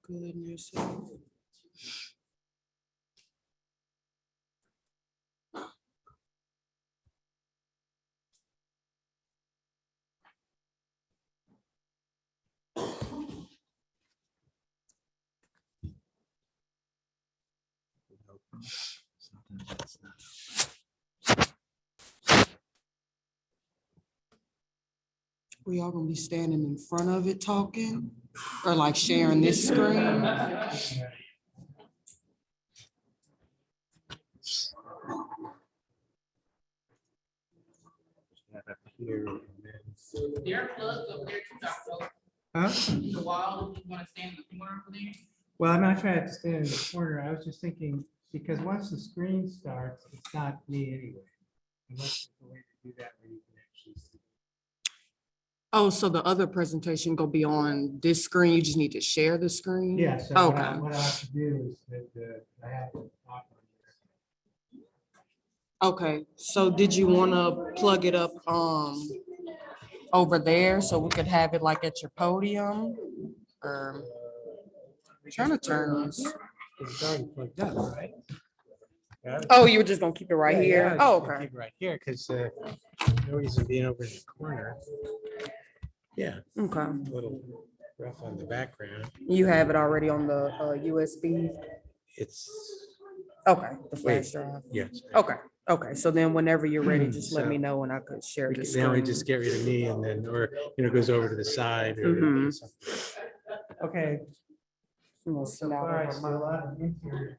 Goodness. We all gonna be standing in front of it talking or like sharing this screen? There are plugs over there too, Dr. Huh? The wall, if you want to stand in the corner over there. Well, I'm not trying to stand in the corner. I was just thinking, because once the screen starts, it's not me anyway. Unless there's a way to do that where you can actually see. Oh, so the other presentation gonna be on this screen? You just need to share the screen? Yeah, so Okay. what I have to do is that I have to talk on here. Okay, so did you wanna plug it up, over there so we could have it like at your podium? Or trying to turn this. It's already plugged up, right? Yeah, Oh, you were just gonna keep it right yeah, here? I was Oh, just gonna okay. keep it right here, because no reason being over in the corner. Yeah, Okay. a little rough on the background. You have it already on the USB? It's, Okay, the wait, flash drive. yes. Okay, okay. So then whenever you're ready, just let me So, know and I could share the Now we screen. just get rid of me and then, or, it goes over to the side or Mhm. something. Okay. We'll So send out far, I over see a my- lot of interior.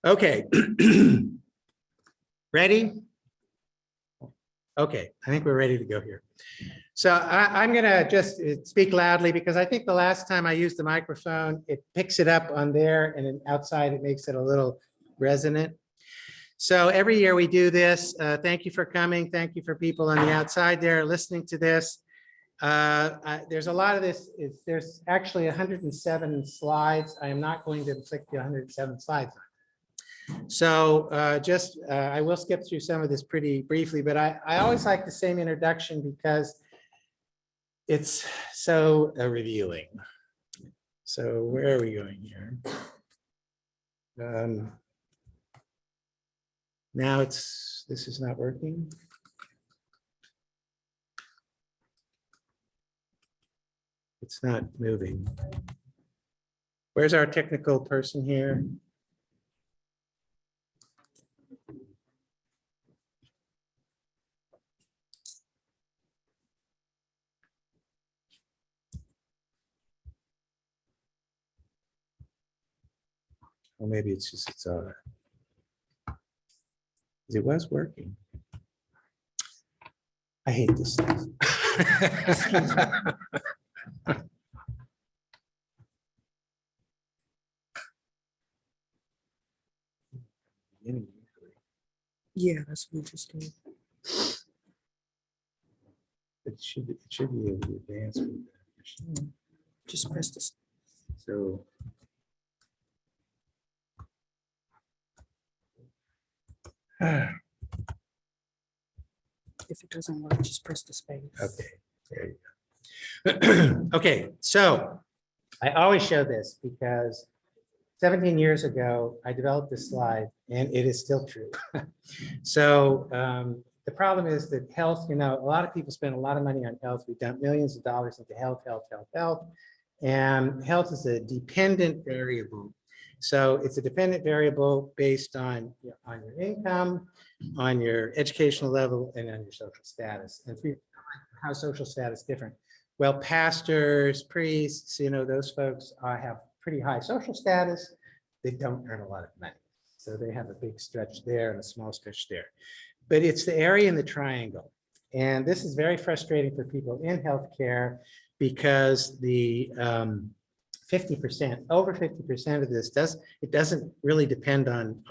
Okay. Ready? Okay, I think we're ready to go here. So I'm gonna just speak loudly because I think the last time I used the microphone, it picks it up on there and then outside it makes it a little resonant. So every year we do this. Thank you for coming. Thank you for people on the outside there listening to this. There's a lot of this. There's actually 107 slides. I am not going to click the 107 slides. So I will skip through some of this pretty briefly, but I always like the same introduction because it's so revealing. So where are we going here? Now this is not working. It's not moving. Where's our technical person here? Or maybe it's just, it was working. I hate this stuff. Yeah, that's what we just did. It should be able to advance with that. Just press this. So. If it doesn't work, just press the space. Okay, there you go. Okay, so I always show this because 17 years ago, I developed this slide and it is still true. So the problem is that health, a lot of people spend a lot of money on health. We dump millions of dollars into health. And health is a dependent variable. So it's a dependent variable based on your income, on your educational level, and on your social status. And how social status different? Well, pastors, priests, those folks have pretty high social status. They don't earn a lot of money. So they have a big stretch there and a small stretch there. But it's the area in the triangle. And this is very frustrating for people in healthcare because the 50%, over 50% of this doesn't really depend on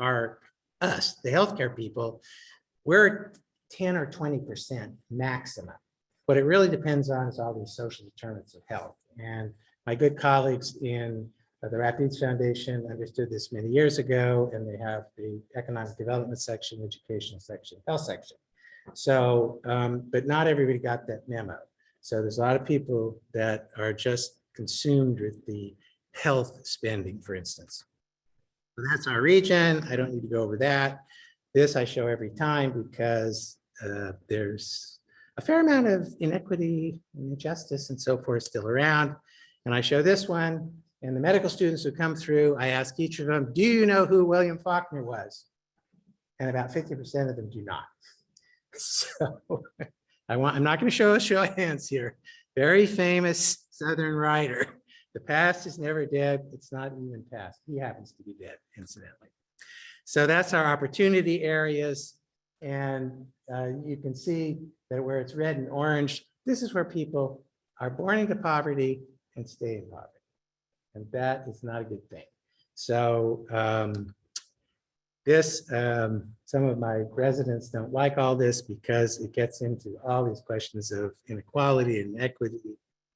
us, the healthcare people. We're 10 or 20% maximum. What it really depends on is all these social determinants of health. And my good colleagues in the Rapides Foundation understood this many years ago, and they have the economic development section, educational section, health section. So, but not everybody got that memo. So there's a lot of people that are just consumed with the health spending, for instance. So that's our region. I don't need to go over that. This I show every time because there's a fair amount of inequity and injustice and so forth still around. And I show this one, and the medical students who come through, I ask each of them, do you know who William Faulkner was? And about 50% of them do not. So I'm not going to show a show of hands here. Very famous Southern writer. The past is never dead. It's not even past. He happens to be dead, incidentally. So that's our opportunity areas. And you can see that where it's red and orange, this is where people are born into poverty and stay in poverty. And that is not a good thing. So some of my residents don't like all this because it gets into all these questions of inequality and equity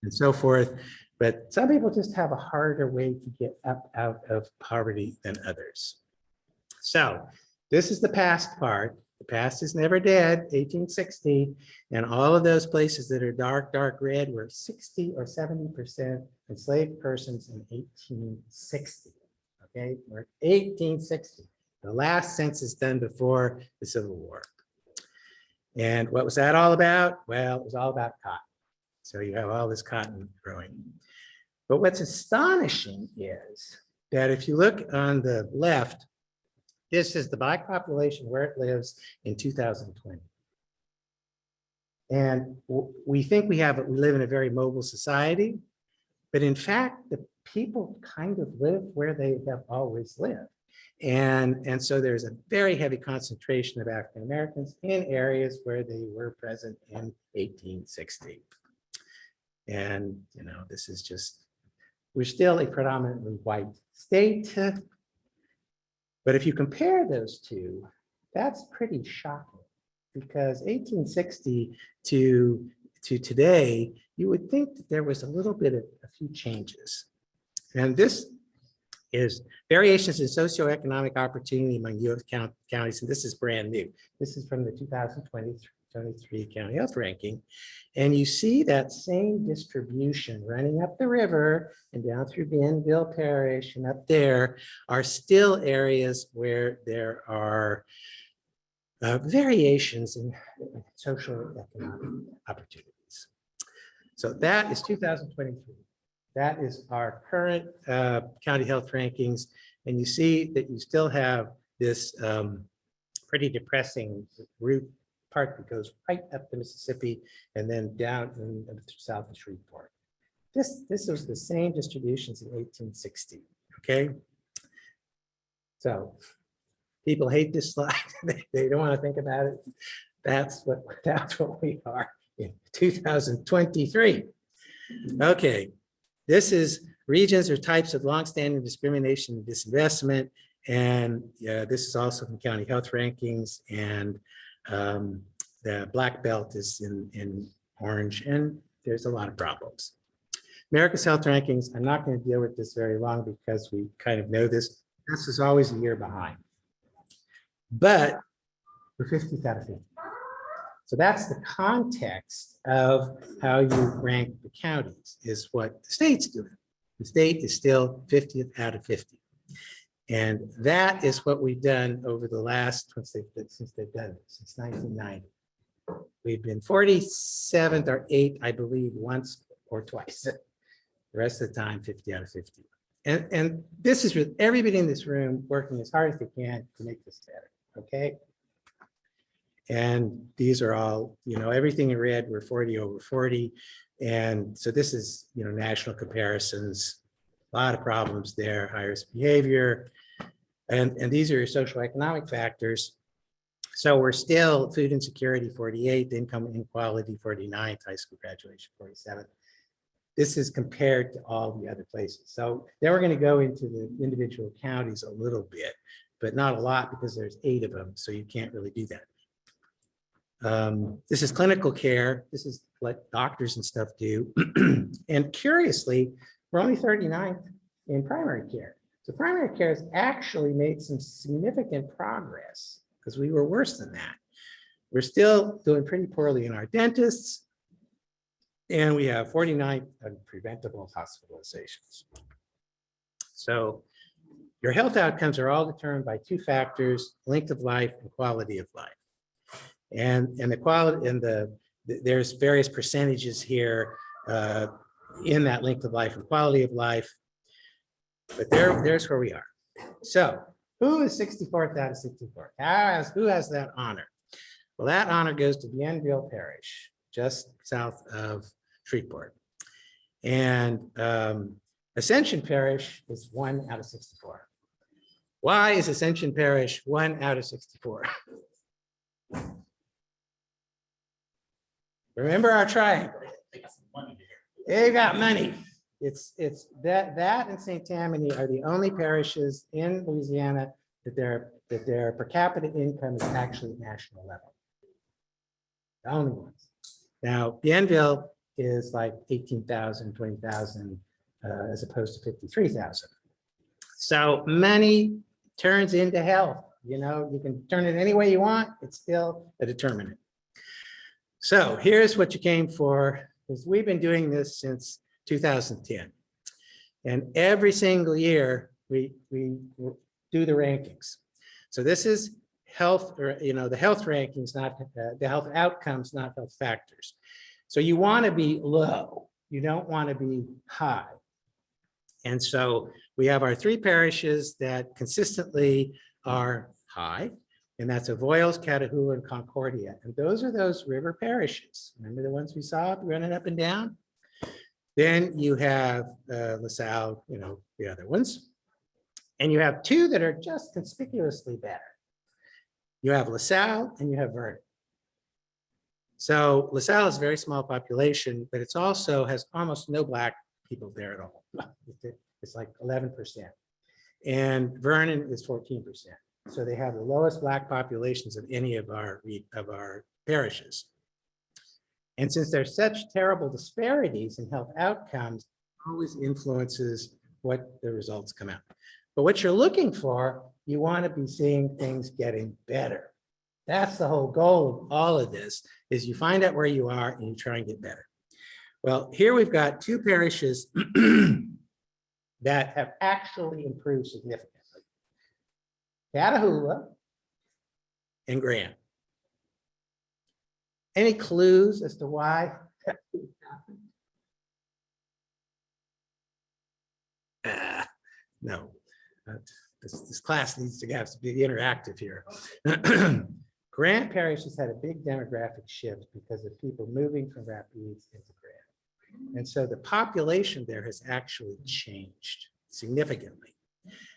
and so forth. But some people just have a harder way to get up out of poverty than others. So this is the past part. The past is never dead, 1860. And all of those places that are dark, dark red were 60 or 70% enslaved persons in 1860. Okay, we're 1860. The last census done before the Civil War. And what was that all about? Well, it was all about cotton. So you have all this cotton growing. But what's astonishing is that if you look on the left, this is the black population where it lives in 2020. And we think we live in a very mobile society, but in fact, the people kind of live where they have always lived. And so there's a very heavy concentration of African Americans in areas where they were present in 1860. And, you know, this is just, we're still a predominantly white state. But if you compare those two, that's pretty shocking, because 1860 to today, you would think that there was a little bit of a few changes. And this is variations in socioeconomic opportunity among U.S. counties, and this is brand new. This is from the 2023 County Health Ranking. And you see that same distribution running up the river and down through Bienville Parish, and up there are still areas where there are variations in social economic opportunities. So that is 2023. That is our current county health rankings. And you see that you still have this pretty depressing route part that goes right up the Mississippi and then down in south of Shreveport. This was the same distributions in 1860, okay? So people hate this slide. They don't want to think about it. That's what we are in 2023. Okay. This is regions or types of longstanding discrimination and disinvestment. And this is also from county health rankings. And the black belt is in orange, and there's a lot of problems. America's health rankings, I'm not going to deal with this very long because we kind of know this. This is always a year behind. But we're 50th out of 50. So that's the context of how you rank the counties, is what the state's doing. The state is still 50th out of 50. And that is what we've done over the last, since they've done it, since 1990. We've been 47th or 8th, I believe, once or twice. The rest of the time, 50 out of 50. And this is with everybody in this room working as hard as they can to make this better, okay? And these are all, you know, everything in red, we're 40 over 40. And so this is, you know, national comparisons, a lot of problems there, high risk behavior. And these are your social economic factors. So we're still food insecurity, 48th, income inequality, 49th, high school graduation, 47th. This is compared to all the other places. So then we're going to go into the individual counties a little bit, but not a lot because there's 8 of them. So you can't really do that. This is clinical care. This is what doctors and stuff do. And curiously, we're only 39th in primary care. So primary care has actually made some significant progress because we were worse than that. We're still doing pretty poorly in our dentists. And we have 49th on preventable hospitalizations. So your health outcomes are all determined by 2 factors: length of life and quality of life. And the quality and there's various percentages here in that length of life and quality of life. But there's where we are. So who is 64th out of 64? Who has that honor? Well, that honor goes to Bienville Parish, just south of Shreveport. And Ascension Parish is 1 out of 64. Why is Ascension Parish 1 out of 64? Remember our triangle. They got money. It's that and St. Tammany are the only parishes in Louisiana that their per capita income is actually at national level. The only ones. Now, Bienville is like 18,000, 20,000, as opposed to 53,000. So money turns into health. You know, you can turn it any way you want. It's still a determinant. So here's what you came for, because we've been doing this since 2010. And every single year we do the rankings. So this is health, or, you know, the health rankings, not the health outcomes, not health factors. So you want to be low. You don't want to be high. And so we have our 3 parishes that consistently are high. And that's Avoyelles, Catahoula, and Concordia. And those are those river parishes. Remember the ones we saw running up and down? Then you have LaSalle, you know, the other ones. And you have two that are just conspicuously better. You have LaSalle and you have Vernon. So LaSalle is a very small population, but it's also has almost no Black people there at all. It's like 11%. And Vernon is 14%. So they have the lowest Black populations of any of our parishes. And since there's such terrible disparities in health outcomes, it always influences what the results come out. But what you're looking for, you want to be seeing things getting better. That's the whole goal of all of this, is you find out where you are and you try and get better. Well, here we've got two parishes that have actually improved significantly. Catahoula and Grant. Any clues as to why? No. This class needs to have to be interactive here. Grant Parish has had a big demographic shift because of people moving from Rapides into Grant. And so the population there has actually changed significantly.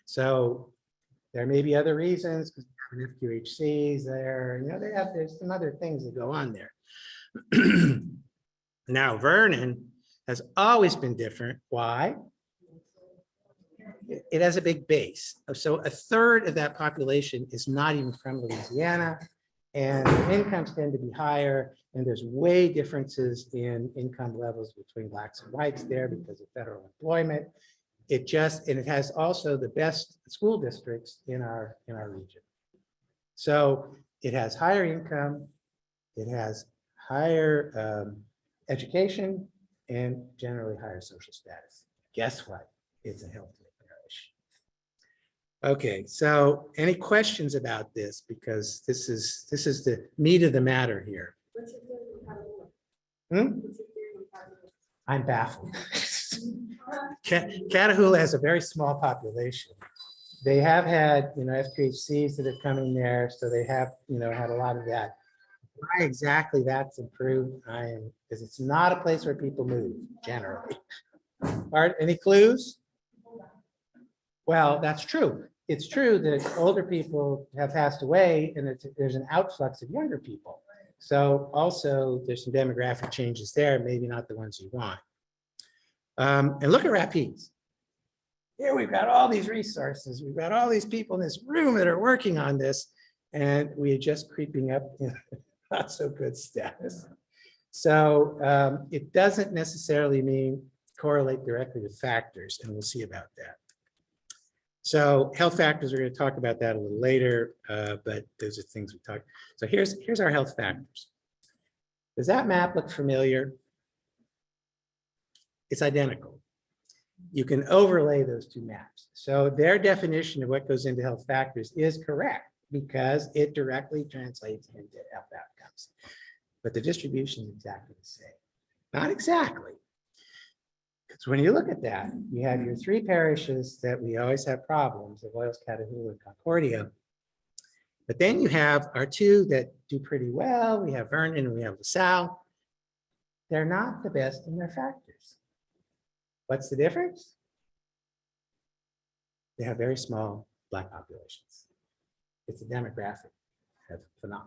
So there may be other reasons, because FQHCs there, there's some other things that go on there. Now, Vernon has always been different. Why? It has a big base. So a third of that population is not even from Louisiana, and incomes tend to be higher, and there's way differences in income levels between Blacks and whites there because of federal employment. And it has also the best school districts in our region. So it has higher income, it has higher education, and generally higher social status. Guess what? It's a healthy parish. Okay, so any questions about this? Because this is the meat of the matter here. I'm baffled. Catahoula has a very small population. They have had, FQHCs that have come in there, so they have, had a lot of that. Why exactly that's improved, because it's not a place where people move generally. Art, any clues? Well, that's true. It's true that older people have passed away, and there's an outflux of younger people. So also there's some demographic changes there, maybe not the ones you want. And look at Rapides. Here we've got all these resources. We've got all these people in this room that are working on this, and we are just creeping up in not so good status. So it doesn't necessarily mean correlate directly with factors, and we'll see about that. So health factors, we're going to talk about that a little later, but those are things we talked. So here's our health factors. Does that map look familiar? It's identical. You can overlay those two maps. So their definition of what goes into health factors is correct because it directly translates into health outcomes. But the distribution is exactly the same. Not exactly. Because when you look at that, you have your three parishes that we always have problems, of Loyals, Catahoula, and Concordia. But then you have our two that do pretty well. We have Vernon and we have LaSalle. They're not the best in their factors. What's the difference? They have very small Black populations. It's a demographic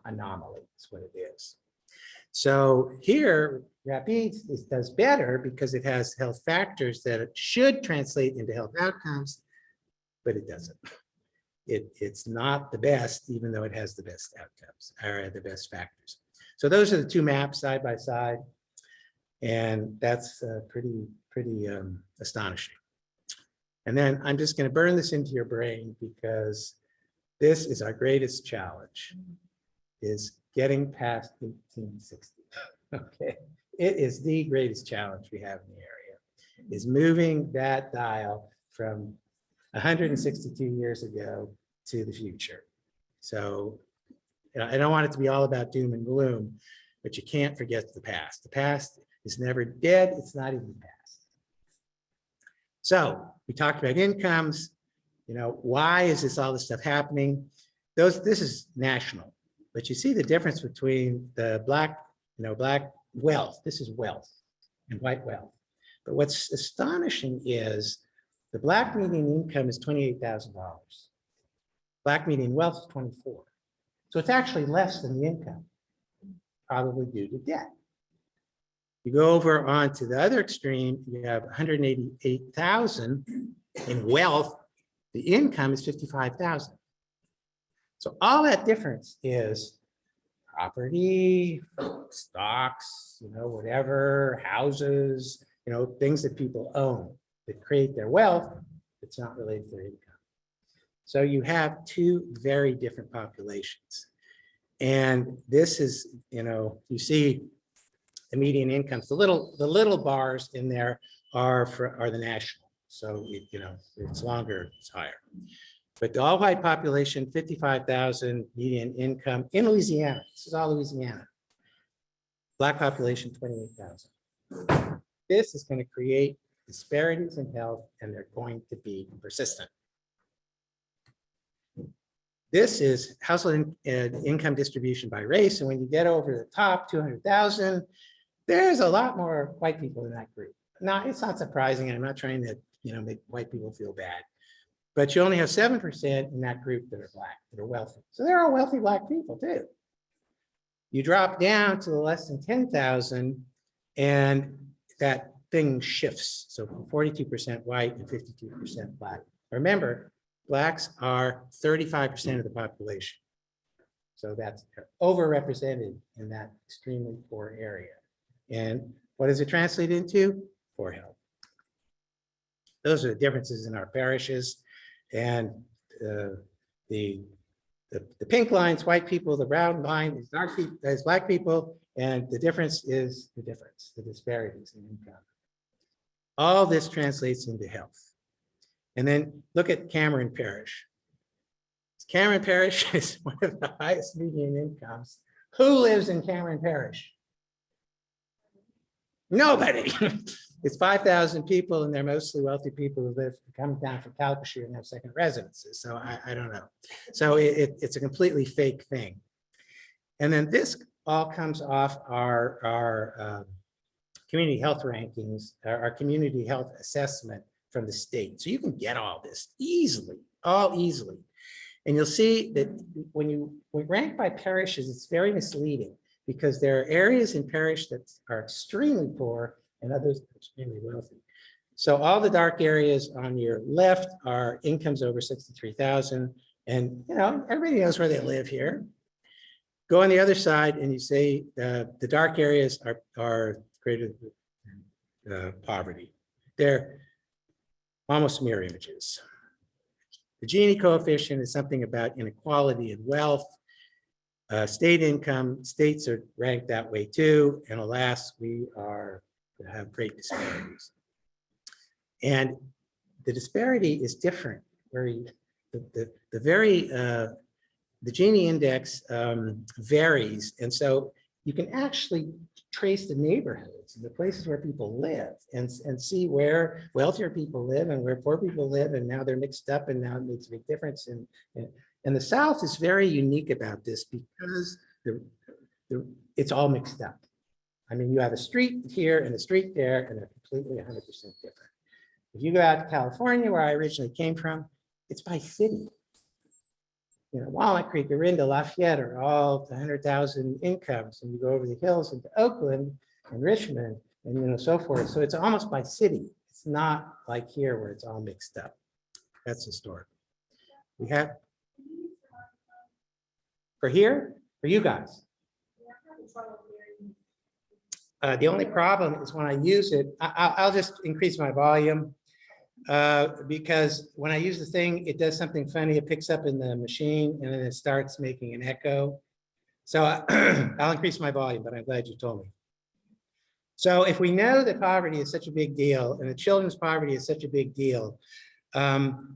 anomaly, is what it is. So here, Rapides does better because it has health factors that should translate into health outcomes, but it doesn't. It's not the best, even though it has the best outcomes, or the best factors. So those are the two maps side by side, and that's pretty astonishing. And then I'm just going to burn this into your brain because this is our greatest challenge, is getting past 1860. Okay, it is the greatest challenge we have in the area, is moving that dial from 162 years ago to the future. So I don't want it to be all about doom and gloom, but you can't forget the past. The past is never dead, it's not even past. So we talked about incomes, why is all this stuff happening? This is national, but you see the difference between the Black wealth, this is wealth, and white wealth. But what's astonishing is The Black median income is $28,000. Black median wealth is 24. So it's actually less than the income, probably due to debt. You go over onto the other extreme, you have 188,000 in wealth. The income is 55,000. So all that difference is property, stocks, whatever, houses, things that people own that create their wealth. It's not related to their income. So you have two very different populations. And this is, you see the median incomes, the little bars in there are the national. So, it's longer, it's higher. But the all white population, 55,000 median income in Louisiana. This is all Louisiana. Black population, 28,000. This is going to create disparities in health, and they're going to be persistent. This is household income distribution by race. And when you get over the top, 200,000, there's a lot more white people in that group. Now, it's not surprising. And I'm not trying to, make white people feel bad. But you only have 7% in that group that are Black, that are wealthy. So there are wealthy Black people too. You drop down to the less than 10,000 and that thing shifts. So 42% white and 52% Black. Remember, Blacks are 35% of the population. So that's overrepresented in that extremely poor area. And what does it translate into? Poor health. Those are the differences in our parishes. And the pink line's white people, the brown line is dark people, is Black people, and the difference is the disparities in income. All this translates into health. And then look at Cameron Parish. Cameron Parish is one of the highest median incomes. Who lives in Cameron Parish? Nobody. It's 5,000 people, and they're mostly wealthy people who come down from Calcasieu and have second residences. So I don't know. So it's a completely fake thing. And then this all comes off our community health rankings, our community health assessment from the state. So you can get all this easily, all easily. And you'll see that when we rank by parishes, it's very misleading because there are areas in parish that are extremely poor and others extremely wealthy. So all the dark areas on your left are incomes over 63,000. And everybody knows where they live here. Go on the other side and you say the dark areas are greater than poverty. They're almost mirror images. The Gini coefficient is something about inequality in wealth. State income, states are ranked that way too. And alas, we have great disparities. And the disparity is different. The Gini index varies. And so you can actually trace the neighborhoods and the places where people live and see where wealthier people live and where poor people live, and now they're mixed up, and now it makes a big difference. And the South is very unique about this because it's all mixed up. I mean, you have a street here and a street there, and they're completely 100% different. If you go out to California, where I originally came from, it's by city. Walnut Creek, Orinda, Lafayette are all 100,000 incomes, and you go over the hills into Oakland and Richmond and so forth. So it's almost by city. It's not like here where it's all mixed up. That's historic. We have for here, for you guys. The only problem is when I use it, I'll just increase my volume. Because when I use the thing, it does something funny. It picks up in the machine and then it starts making an echo. So I'll increase my volume, but I'm glad you told me. So if we know that poverty is such a big deal and that children's poverty is such a big deal,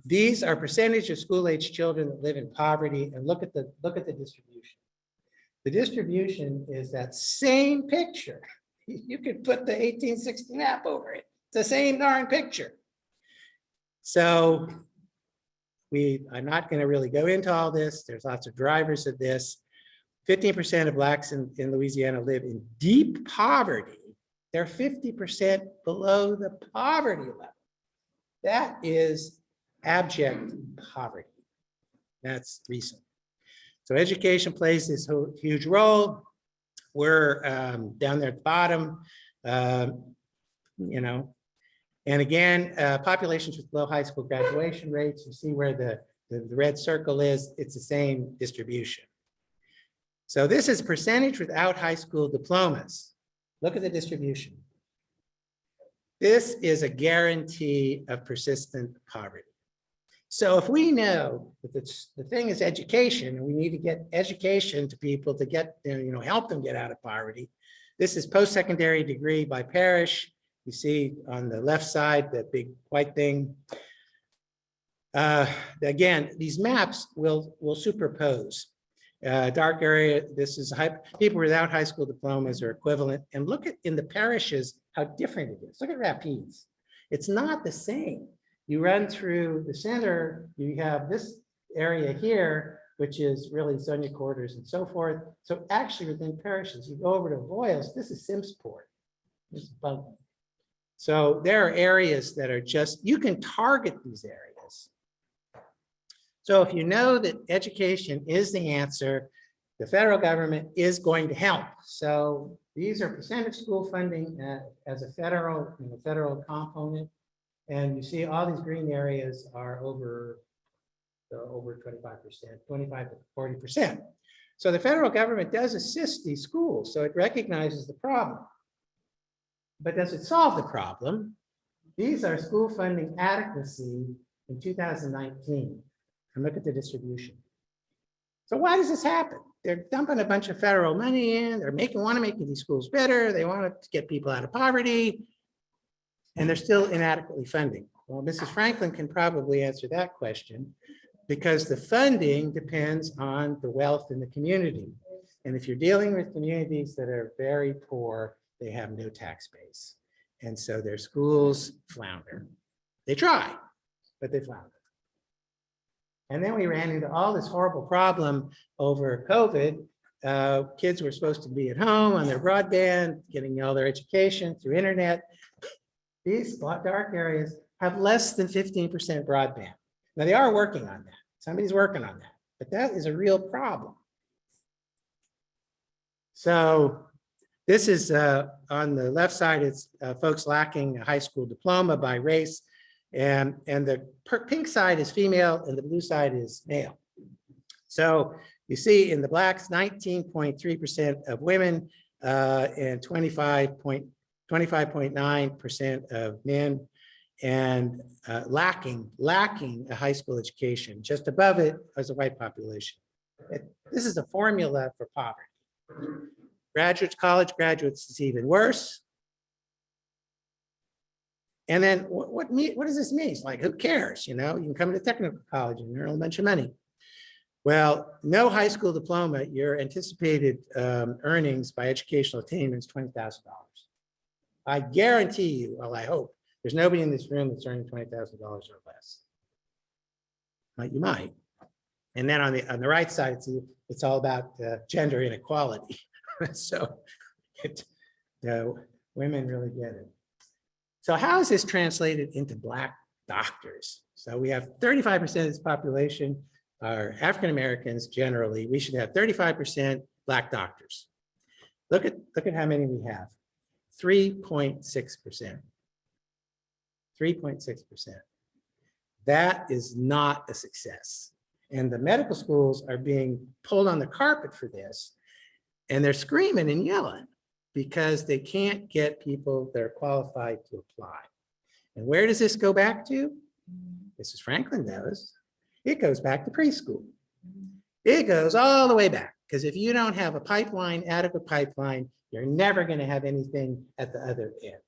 these are percentage of school-age children that live in poverty, and look at the distribution. The distribution is that same picture. You could put the 1860 map over it. It's the same darn picture. So I'm not going to really go into all this. There's lots of drivers of this. 15% of Blacks in Louisiana live in deep poverty. They're 50% below the poverty level. That is abject poverty. That's recent. So education plays this huge role. We're down there at the bottom, you know, and again, populations with low high school graduation rates, you see where the red circle is, it's the same distribution. So this is percentage without high school diplomas. Look at the distribution. This is a guarantee of persistent poverty. So if we know that the thing is education, and we need to get education to people to get, help them get out of poverty. This is post-secondary degree by parish. You see on the left side, that big white thing. Again, these maps will superpose. Dark area, this is people without high school diplomas are equivalent. And look at in the parishes, how different it is. Look at Rapides. It's not the same. You run through the center, you have this area here, which is really Sonia quarters and so forth. So actually within parishes, you go over to Voiles, this is Simpsport. This is Bunking. So there are areas that are just, you can target these areas. So if you know that education is the answer, the federal government is going to help. So these are percent of school funding as a federal component. And you see all these green areas are over 25%, 25 to 40%. So the federal government does assist these schools. So it recognizes the problem. But does it solve the problem? These are school funding adequacy in 2019. And look at the distribution. So why does this happen? They're dumping a bunch of federal money in, they're want to make these schools better, they want to get people out of poverty, and they're still inadequately funding. Well, Mrs. Franklin can probably answer that question because the funding depends on the wealth in the community. And if you're dealing with communities that are very poor, they have no tax base. And so their schools flounder. They try, but they flounder. And then we ran into all this horrible problem over COVID. Kids were supposed to be at home on their broadband, getting all their education through internet. These dark areas have less than 15% broadband. Now they are working on that. Somebody's working on that, but that is a real problem. So this is on the left side, it's folks lacking a high school diploma by race. And the pink side is female and the blue side is male. So you see in the blacks, 19.3% of women and 25.9% of men, and lacking a high school education. Just above it is a white population. This is a formula for poverty. Graduates, college graduates is even worse. And then what does this mean? It's like, who cares? You can come to technical college and earn a bunch of money. Well, no high school diploma, your anticipated earnings by educational attainment is $20,000. I guarantee you, well, I hope, there's nobody in this room that's earning $20,000 or less. You might. And then on the right side, it's all about gender inequality. So women really get it. So how is this translated into Black doctors? So we have 35% of this population are African Americans generally. We should have 35% Black doctors. Look at how many we have. 3.6%. 3.6%. That is not a success. And the medical schools are being pulled on the carpet for this. And they're screaming and yelling because they can't get people that are qualified to apply. And where does this go back to? Mrs. Franklin knows. It goes back to preschool. It goes all the way back, because if you don't have a pipeline, adequate pipeline, you're never going to have anything at the other end.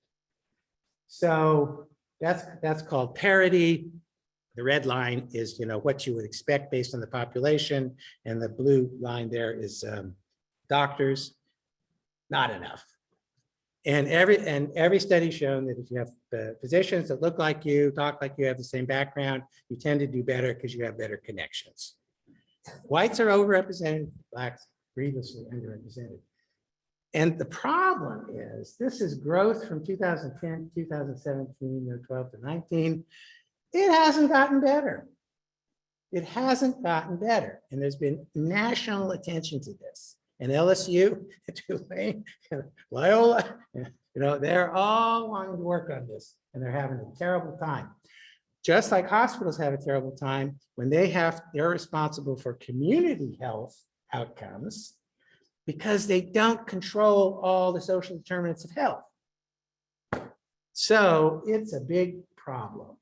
So that's called parity. The red line is what you would expect based on the population, and the blue line there is doctors. Not enough. And every study shown that if you have physicians that look like you, talk like you, have the same background, you tend to do better because you have better connections. Whites are overrepresented, Blacks grievously underrepresented. And the problem is, this is growth from 2010 to 2017, 12 to 19. It hasn't gotten better. It hasn't gotten better. And there's been national attention to this. And LSU, Tulane, Loyola, they're all wanting to work on this and they're having a terrible time. Just like hospitals have a terrible time when they're responsible for community health outcomes because they don't control all the social determinants of health. So it's a big problem.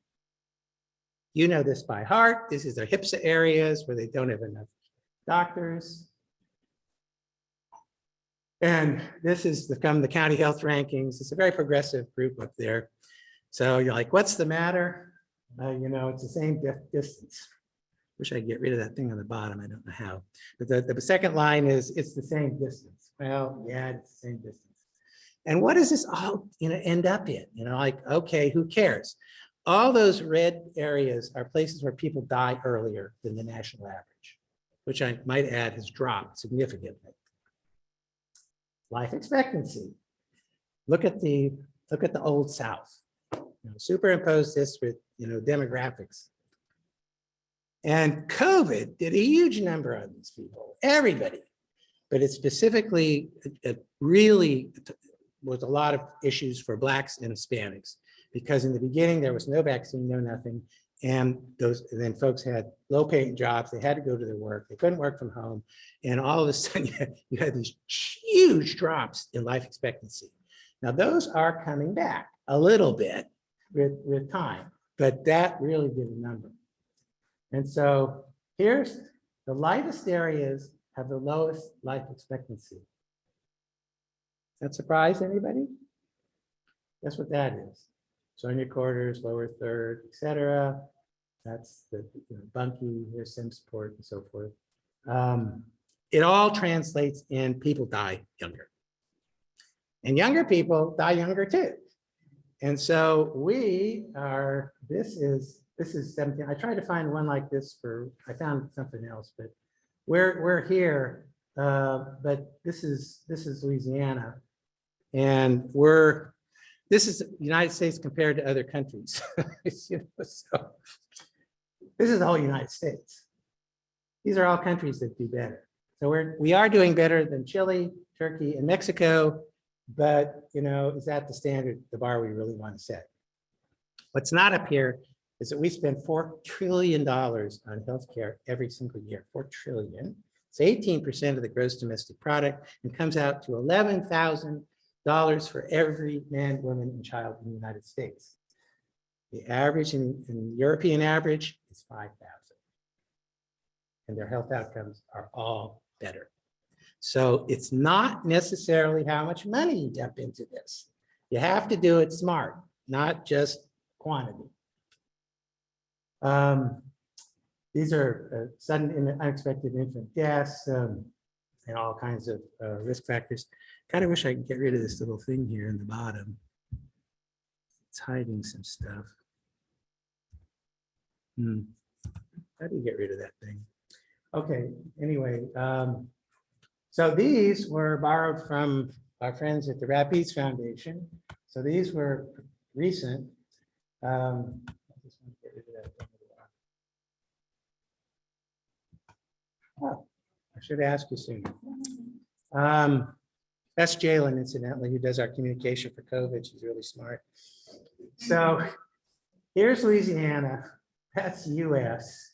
You know this by heart. This is their HIPSA areas where they don't have enough doctors. And this is from the county health rankings. It's a very progressive group up there. So you're like, what's the matter? It's the same distance. Wish I could get rid of that thing on the bottom. I don't know how. But the second line is, it's the same distance. Well, yeah, it's the same distance. And what does this all end up in? Okay, who cares? All those red areas are places where people die earlier than the national average, which I might add has dropped significantly. Life expectancy. Look at the old South. Superimpose this with demographics. And COVID did a huge number on these people, everybody. But it specifically, it really was a lot of issues for Blacks and Hispanics, because in the beginning there was no vaccine, no nothing. And then folks had low paying jobs. They had to go to their work. They couldn't work from home. And all of a sudden you had these huge drops in life expectancy. Now those are coming back a little bit with time, but that really did a number. And so here's the lightest areas have the lowest life expectancy. That surprise anybody? Guess what that is? Sonia quarters, lower third, etc. That's the Bunkie, here's SimSport and so forth. It all translates in people die younger. And younger people die younger too. And so this is 17. I tried to find one like this I found something else, but we're here, but this is Louisiana. And this is the United States compared to other countries. So this is the whole United States. These are all countries that do better. So we are doing better than Chile, Turkey, and Mexico, but is that the standard, the bar we really want to set? What's not up here is that we spend $4 trillion on healthcare every single year. $4 trillion. It's 18% of the gross domestic product and comes out to $11,000 for every man, woman, and child in the United States. The average in European average is 5,000. And their health outcomes are all better. So it's not necessarily how much money you dump into this. You have to do it smart, not just quantity. These are sudden and unexpected infant deaths and all kinds of risk factors. Kind of wish I could get rid of this little thing here in the bottom. It's hiding some stuff. How do you get rid of that thing? Okay, anyway, so these were borrowed from our friends at the Rapides Foundation. So these were recent. I just want to get rid of that thing. Oh, I should ask you sooner. That's Jalen, incidentally, who does our communication for COVID. She's really smart. So here's Louisiana. That's US.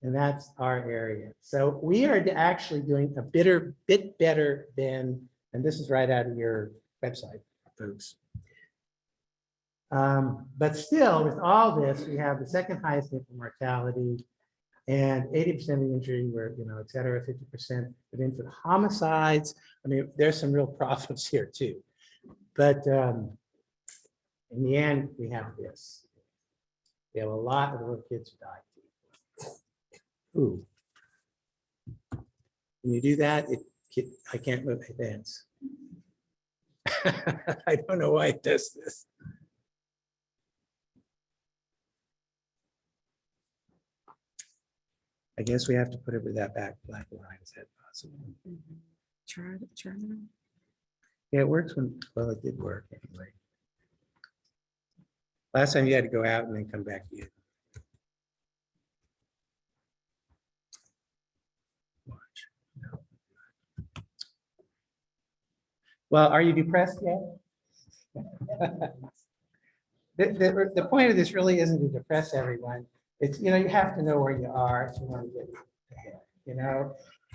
And that's our area. So we are actually doing a bit better than, and this is right out of your website, folks. But still, with all this, we have the second highest infant mortality and 80% of the injury were, et cetera, 50% of infant homicides. I mean, there's some real problems here too. But in the end, we have this. We have a lot of little kids who die. Ooh. When you do that, I can't move my hands. I don't know why it does this. I guess we have to put it with that black line. Is that possible? Try it. Yeah, it works well, it did work anyway. Last time you had to go out and then come back in. Well, are you depressed yet? The point of this really isn't to depress everyone. It's, you have to know where you are if you want to get ahead,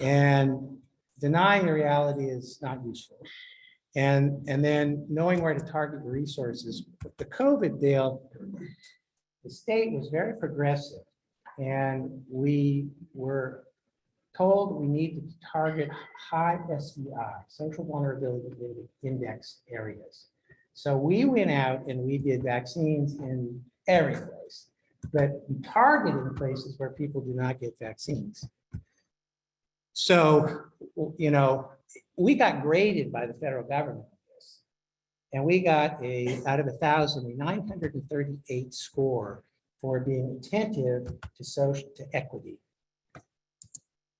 and denying the reality is not useful. And then knowing where to target your resources. With the COVID deal, the state was very progressive, and we were told we need to target high SVI, social vulnerability index areas. So we went out and we did vaccines in every place, but targeting places where people do not get vaccines. So, we got graded by the federal government on this, and we got out of 1,000, a 938 score for being attentive to equity.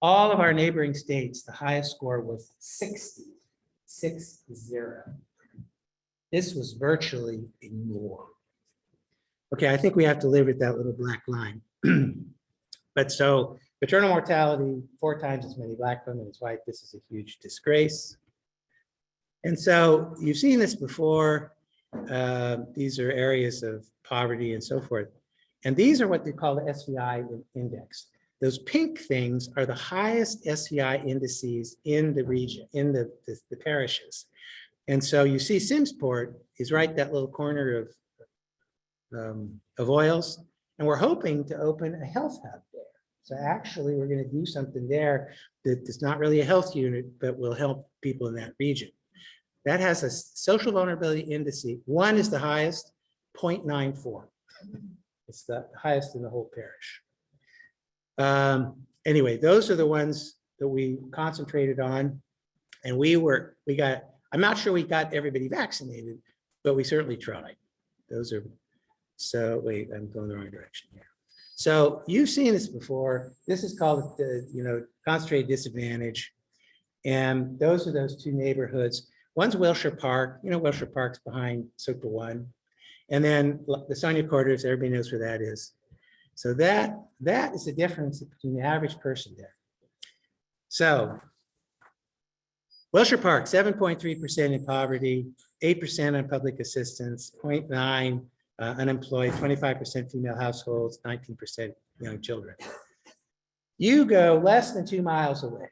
All of our neighboring states, the highest score was 60. This was virtually ignored. Okay, I think we have to live with that little black line. But so maternal mortality, 4 times as many Black women as white. This is a huge disgrace. And so you've seen this before. These are areas of poverty and so forth. And these are what they call the SVI index. Those pink things are the highest SVI indices in the region, in the parishes. And so you see Simsport is right that little corner of oils, and we're hoping to open a health hub there. So actually, we're going to do something there that is not really a health unit, but will help people in that region. That has a social vulnerability index. 1 is the highest, 0.94. It's the highest in the whole parish. Anyway, those are the ones that we concentrated on, and I'm not sure we got everybody vaccinated, but we certainly tried. Wait, I'm going the wrong direction here. So you've seen this before. This is called the, concentrated disadvantage. And those are those 2 neighborhoods. One's Wilshire Park. Wilshire Park's behind Soka 1. And then the Sonia Quarters, everybody knows where that is. So that is the difference between the average person there. So Wilshire Park, 7.3% in poverty, 8% on public assistance, 0.9 unemployed, 25% female households, 19% young children. You go less than 2 miles away.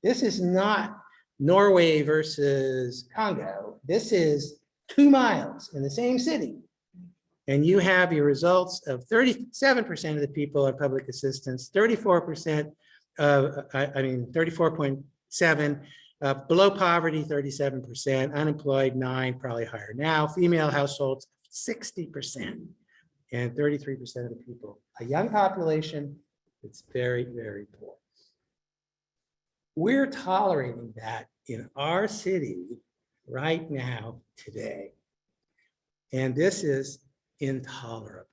This is not Norway versus Congo. This is 2 miles in the same city. And you have your results of 37% of the people on public assistance, 34%, 34.7, below poverty, 37%, unemployed, 9, probably higher now, female households, 60%, and 33% of the people. A young population, it's very, very poor. We're tolerating that in our city right now, today. And this is intolerable.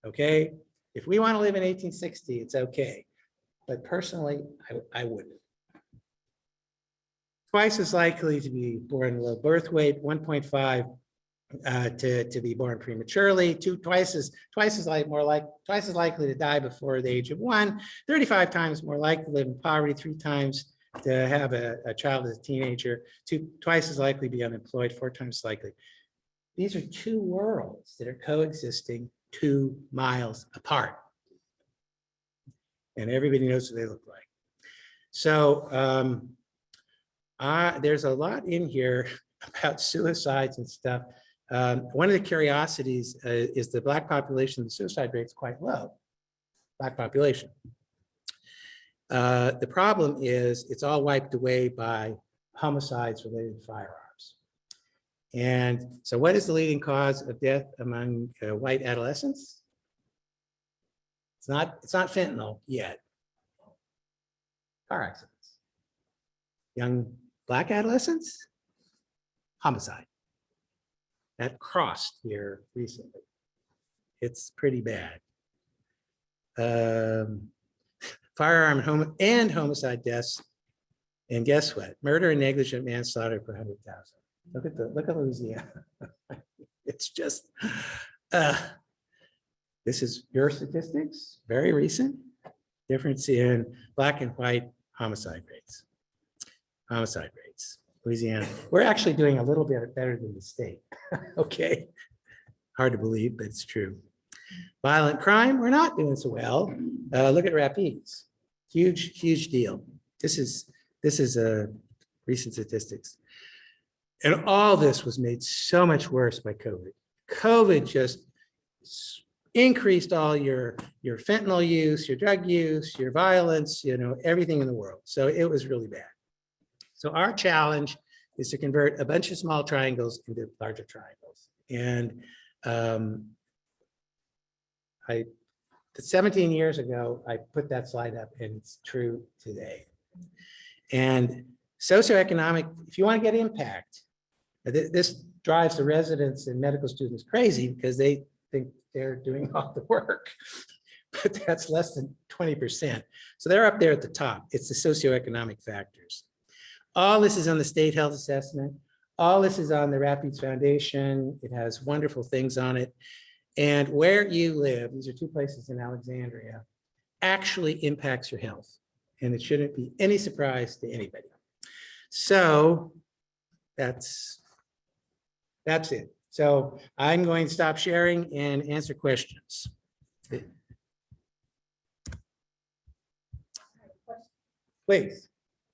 Okay? If we want to live in 1860, it's okay. But personally, I wouldn't. Twice as likely to be born low birth weight, 1.5 to be born prematurely, twice as likely to die before the age of 1, 35 times more likely to live in poverty, 3 times to have a child as a teenager, twice as likely to be unemployed, 4 times likely. These are 2 worlds that are coexisting 2 miles apart. And everybody knows what they look like. So there's a lot in here about suicides and stuff. One of the curiosities is the Black population, the suicide rate is quite low. Black population. The problem is it's all wiped away by homicides related to firearms. And so what is the leading cause of death among white adolescents? It's not fentanyl yet. Car accidents. Young Black adolescents, homicide. That crossed here recently. It's pretty bad. Firearm and homicide deaths. And guess what? Murder and negligent manslaughter per 100,000. Look at Louisiana. It's just This is your statistics, very recent. Difference in Black and white homicide rates. Homicide rates, Louisiana. We're actually doing a little bit better than the state. Okay. Hard to believe, but it's true. Violent crime, we're not doing so well. Look at Rapides. Huge deal. This is recent statistics. And all this was made so much worse by COVID. COVID just increased all your fentanyl use, your drug use, your violence, everything in the world. So it was really bad. So our challenge is to convert a bunch of small triangles into larger triangles. And 17 years ago, I put that slide up, and it's true today. And socioeconomic, if you want to get impact, this drives the residents and medical students crazy because they think they're doing all the work, but that's less than 20%. So they're up there at the top. It's the socioeconomic factors. All this is on the state health assessment. All this is on the Rapides Foundation. It has wonderful things on it. And where you live, these are two places in Alexandria, actually impacts your health. And it shouldn't be any surprise to anybody. So that's it. So I'm going to stop sharing and answer questions. Please.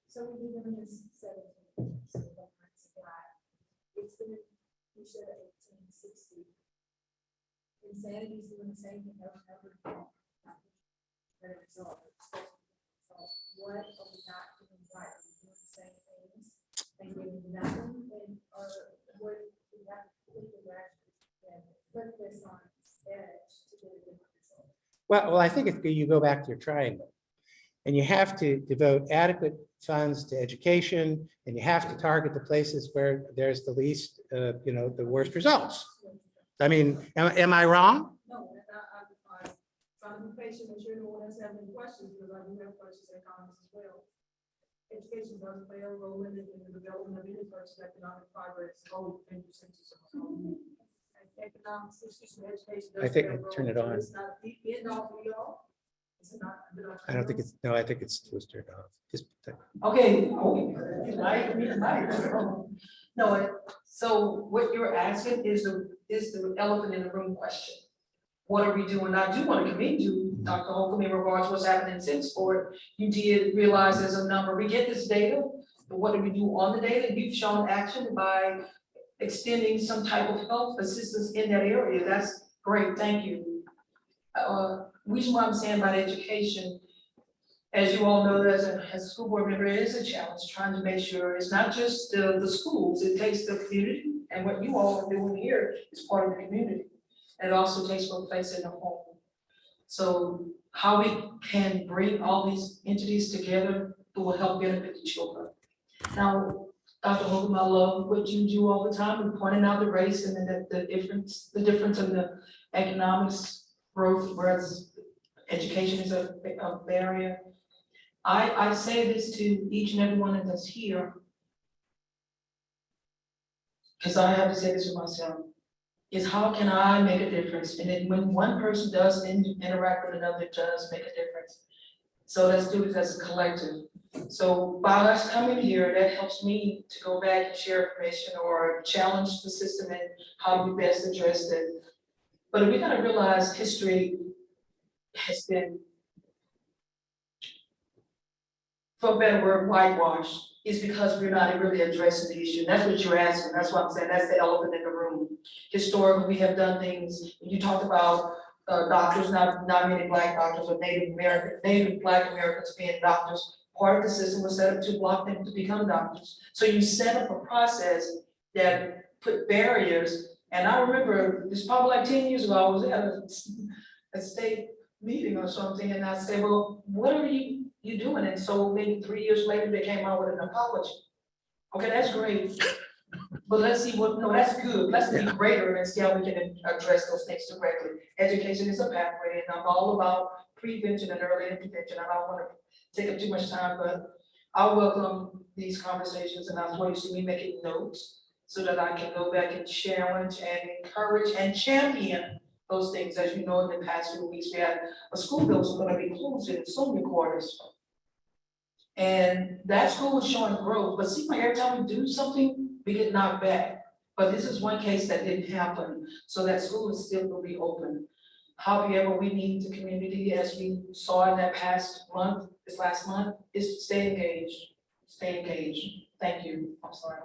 So we do them as 17, so that's flat. It's been, you said 1860. Insanity's doing the same thing over and over again. Better result. So what are we not doing right? Are we doing the same things and getting nothing? And or what we have to put the and put this on its edge to get a different result? Well, I think you go back to your triangle. And you have to devote adequate funds to education, and you have to target the places where there's the least, the worst results. I mean, am I wrong? No, I'm trying to be patient, but you're the one that's having questions, because I do have questions and comments as well. Education does play a role in the development of any person's economic progress. Economics, education. I think I turn it on. It's not the end all be all. I don't think it's, no, I think it's turned off. Just Okay. No, so what you're asking is the elephant in the room question. What are we doing? I do want to commend you, Dr. Holcombe, in regards to what's happening since for you did realize there's a number. We get this data, but what do we do on the data? You've shown action by extending some type of health assistance in that area. That's great, thank you. Reason why I'm saying about education, as you all know, as a school board member, it is a challenge trying to make sure it's not just the schools, it takes the community, and what you all are doing here is part of the community. And it also takes place in the home. So how we can bring all these entities together will help benefit the children. Now, Dr. Holcombe, I love what you do all the time and pointing out the race and then the difference in the economics growth, whereas education is a barrier. I say this to each and every one of us here, because I have to say this to myself, is how can I make a difference? And then when one person does interact with another, it does make a difference. So let's do this as a collective. So by us coming here, that helps me to go back and share information or challenge the system and how we best address it. But we gotta realize history has been, for a better word, whitewashed. Is because we're not really addressing the issue. And that's what you're asking. That's what I'm saying. That's the elephant in the room. Historically, we have done things. You talked about doctors, not many Black doctors or Native Black Americans being doctors. Part of the system was set up to block them to become doctors. So you set up a process that put barriers. And I remember this probably like 10 years ago, I was at a state meeting or something, and I said, well, what are you doing? And so maybe 3 years later, they came out with an apology. Okay, that's great. But let's see no, that's good. Let's be greater and see how we can address those things directly. Education is a pathway, and I'm all about prevention and early intervention. I don't want to take up too much time, but I welcome these conversations, and that's why you see me making notes so that I can go back and challenge and encourage and champion those things. As you know, in the past few weeks, we had a school that was gonna be closed in Sonia quarters. And that school was showing growth, but seems like every time we do something, we get knocked back. But this is one case that didn't happen, so that school is still will be open. However, we need the community, as we saw in that past month, this last month, is to stay engaged, stay engaged. Thank you. I'm sorry.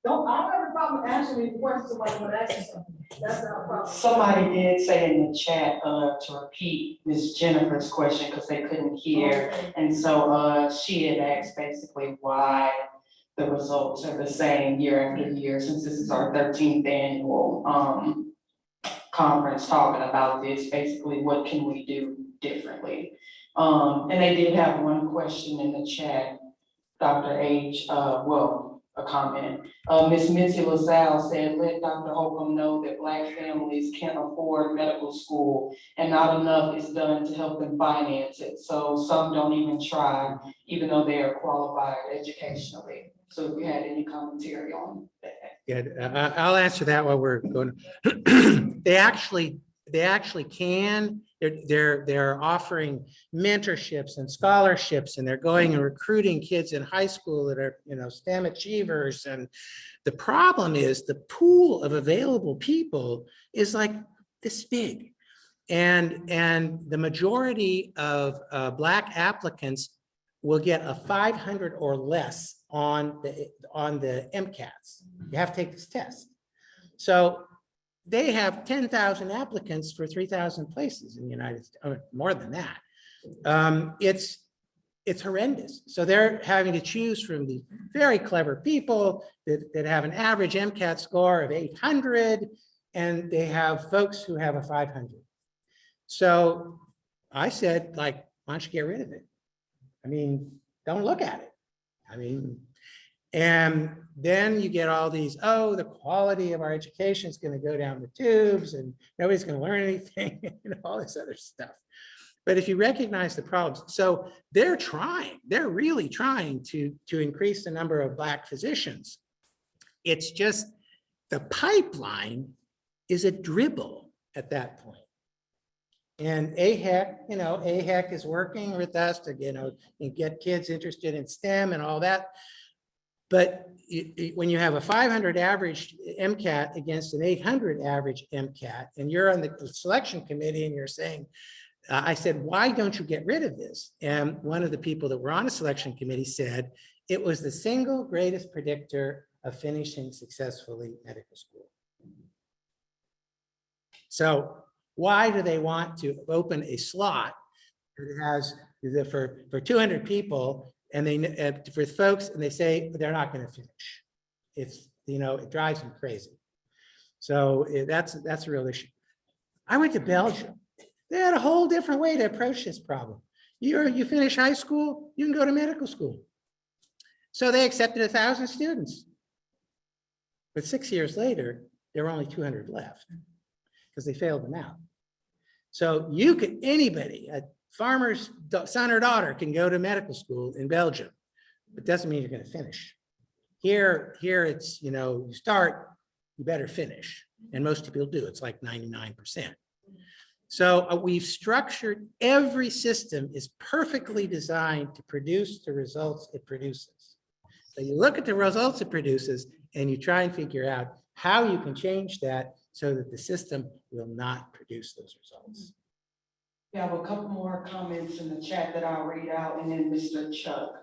Don't, I don't have a problem answering the question, somebody want to ask you something, that's not a problem. Somebody did say in the chat, to repeat Miss Jennifer's question, because they couldn't hear. Okay. And so, she had asked basically why the results are the same year after year, since this is our 13th annual, conference talking about this, basically, what can we do differently? And they did have one question in the chat, Dr. H, a comment. Ms. Mitzi LaSalle said, let Dr. Holcombe know that Black families can't afford medical school and not enough is done to help them finance it. So some don't even try, even though they are qualified educationally. So if you had any commentary on that. Good. I'll answer that while we're going. They actually can. They're offering mentorships and scholarships, and they're going and recruiting kids in high school that are, STEM achievers. And the problem is the pool of available people is like this big. And the majority of Black applicants will get a 500 or less on the MCATs. You have to take this test. So they have 10,000 applicants for 3,000 places in the United States, or more than that. It's horrendous. So they're having to choose from the very clever people that have an average MCAT score of 800, and they have folks who have a 500. So I said, why don't you get rid of it? I mean, don't look at it. I mean, and then you get all these, the quality of our education is going to go down the tubes and nobody's going to learn anything, all this other stuff. But if you recognize the problems, so they're really trying to increase the number of Black physicians. It's just the pipeline is a dribble at that point. And AHEC is working with us to, and get kids interested in STEM and all that. But when you have a 500 average MCAT against an 800 average MCAT, and you're on the selection committee and you're saying, I said, why don't you get rid of this? And one of the people that were on a selection committee said, it was the single greatest predictor of finishing successfully medical school. So why do they want to open a slot that has for 200 people, and they for folks, and they say they're not going to finish? It's, it drives them crazy. So that's a real issue. I went to Belgium. They had a whole different way to approach this problem. You finish high school, you can go to medical school. So they accepted 1,000 students. But 6 years later, there were only 200 left because they failed them out. So anybody, a farmer's son or daughter can go to medical school in Belgium, but doesn't mean you're going to finish. Here it's, you start, you better finish. And most people do, it's like 99%. So we've structured, every system is perfectly designed to produce the results it produces. So you look at the results it produces and you try and figure out how you can change that so that the system will not produce those results. We have a couple more comments in the chat that I'll read out, and then Mr. Chuck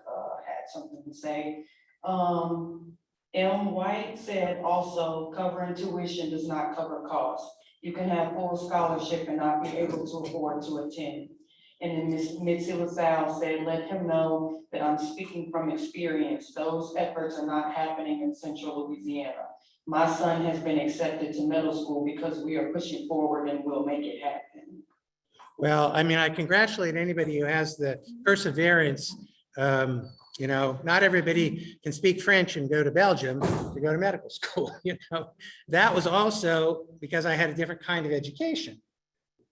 had something to say. M. White said also, covering tuition does not cover costs. You can have full scholarship and not be able to afford to attend. And then Ms. Mitzi LaSalle said, let him know that I'm speaking from experience. Those efforts are not happening in Central Louisiana. My son has been accepted to middle school because we are pushing forward and we'll make it happen. Well, I mean, I congratulate anybody who has the perseverance. Not everybody can speak French and go to Belgium to go to medical school. That was also because I had a different kind of education.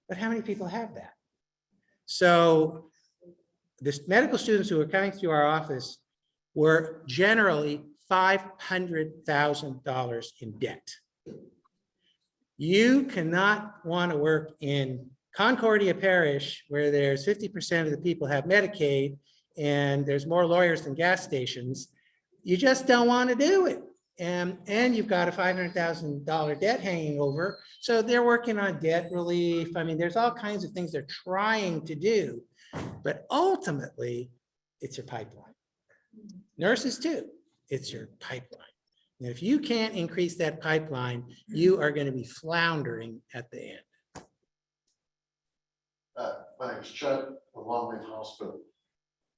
But how many people have that? So the medical students who are coming through our office were generally $500,000 in debt. You cannot want to work in Concordia Parish where there's 50% of the people have Medicaid and there's more lawyers than gas stations. You just don't want to do it. And you've got a $500,000 debt hanging over. So they're working on debt relief. I mean, there's all kinds of things they're trying to do, but ultimately it's your pipeline. Nurses too, it's your pipeline. And if you can't increase that pipeline, you are going to be floundering at the end. My name's Chuck with Longleaf Hospital.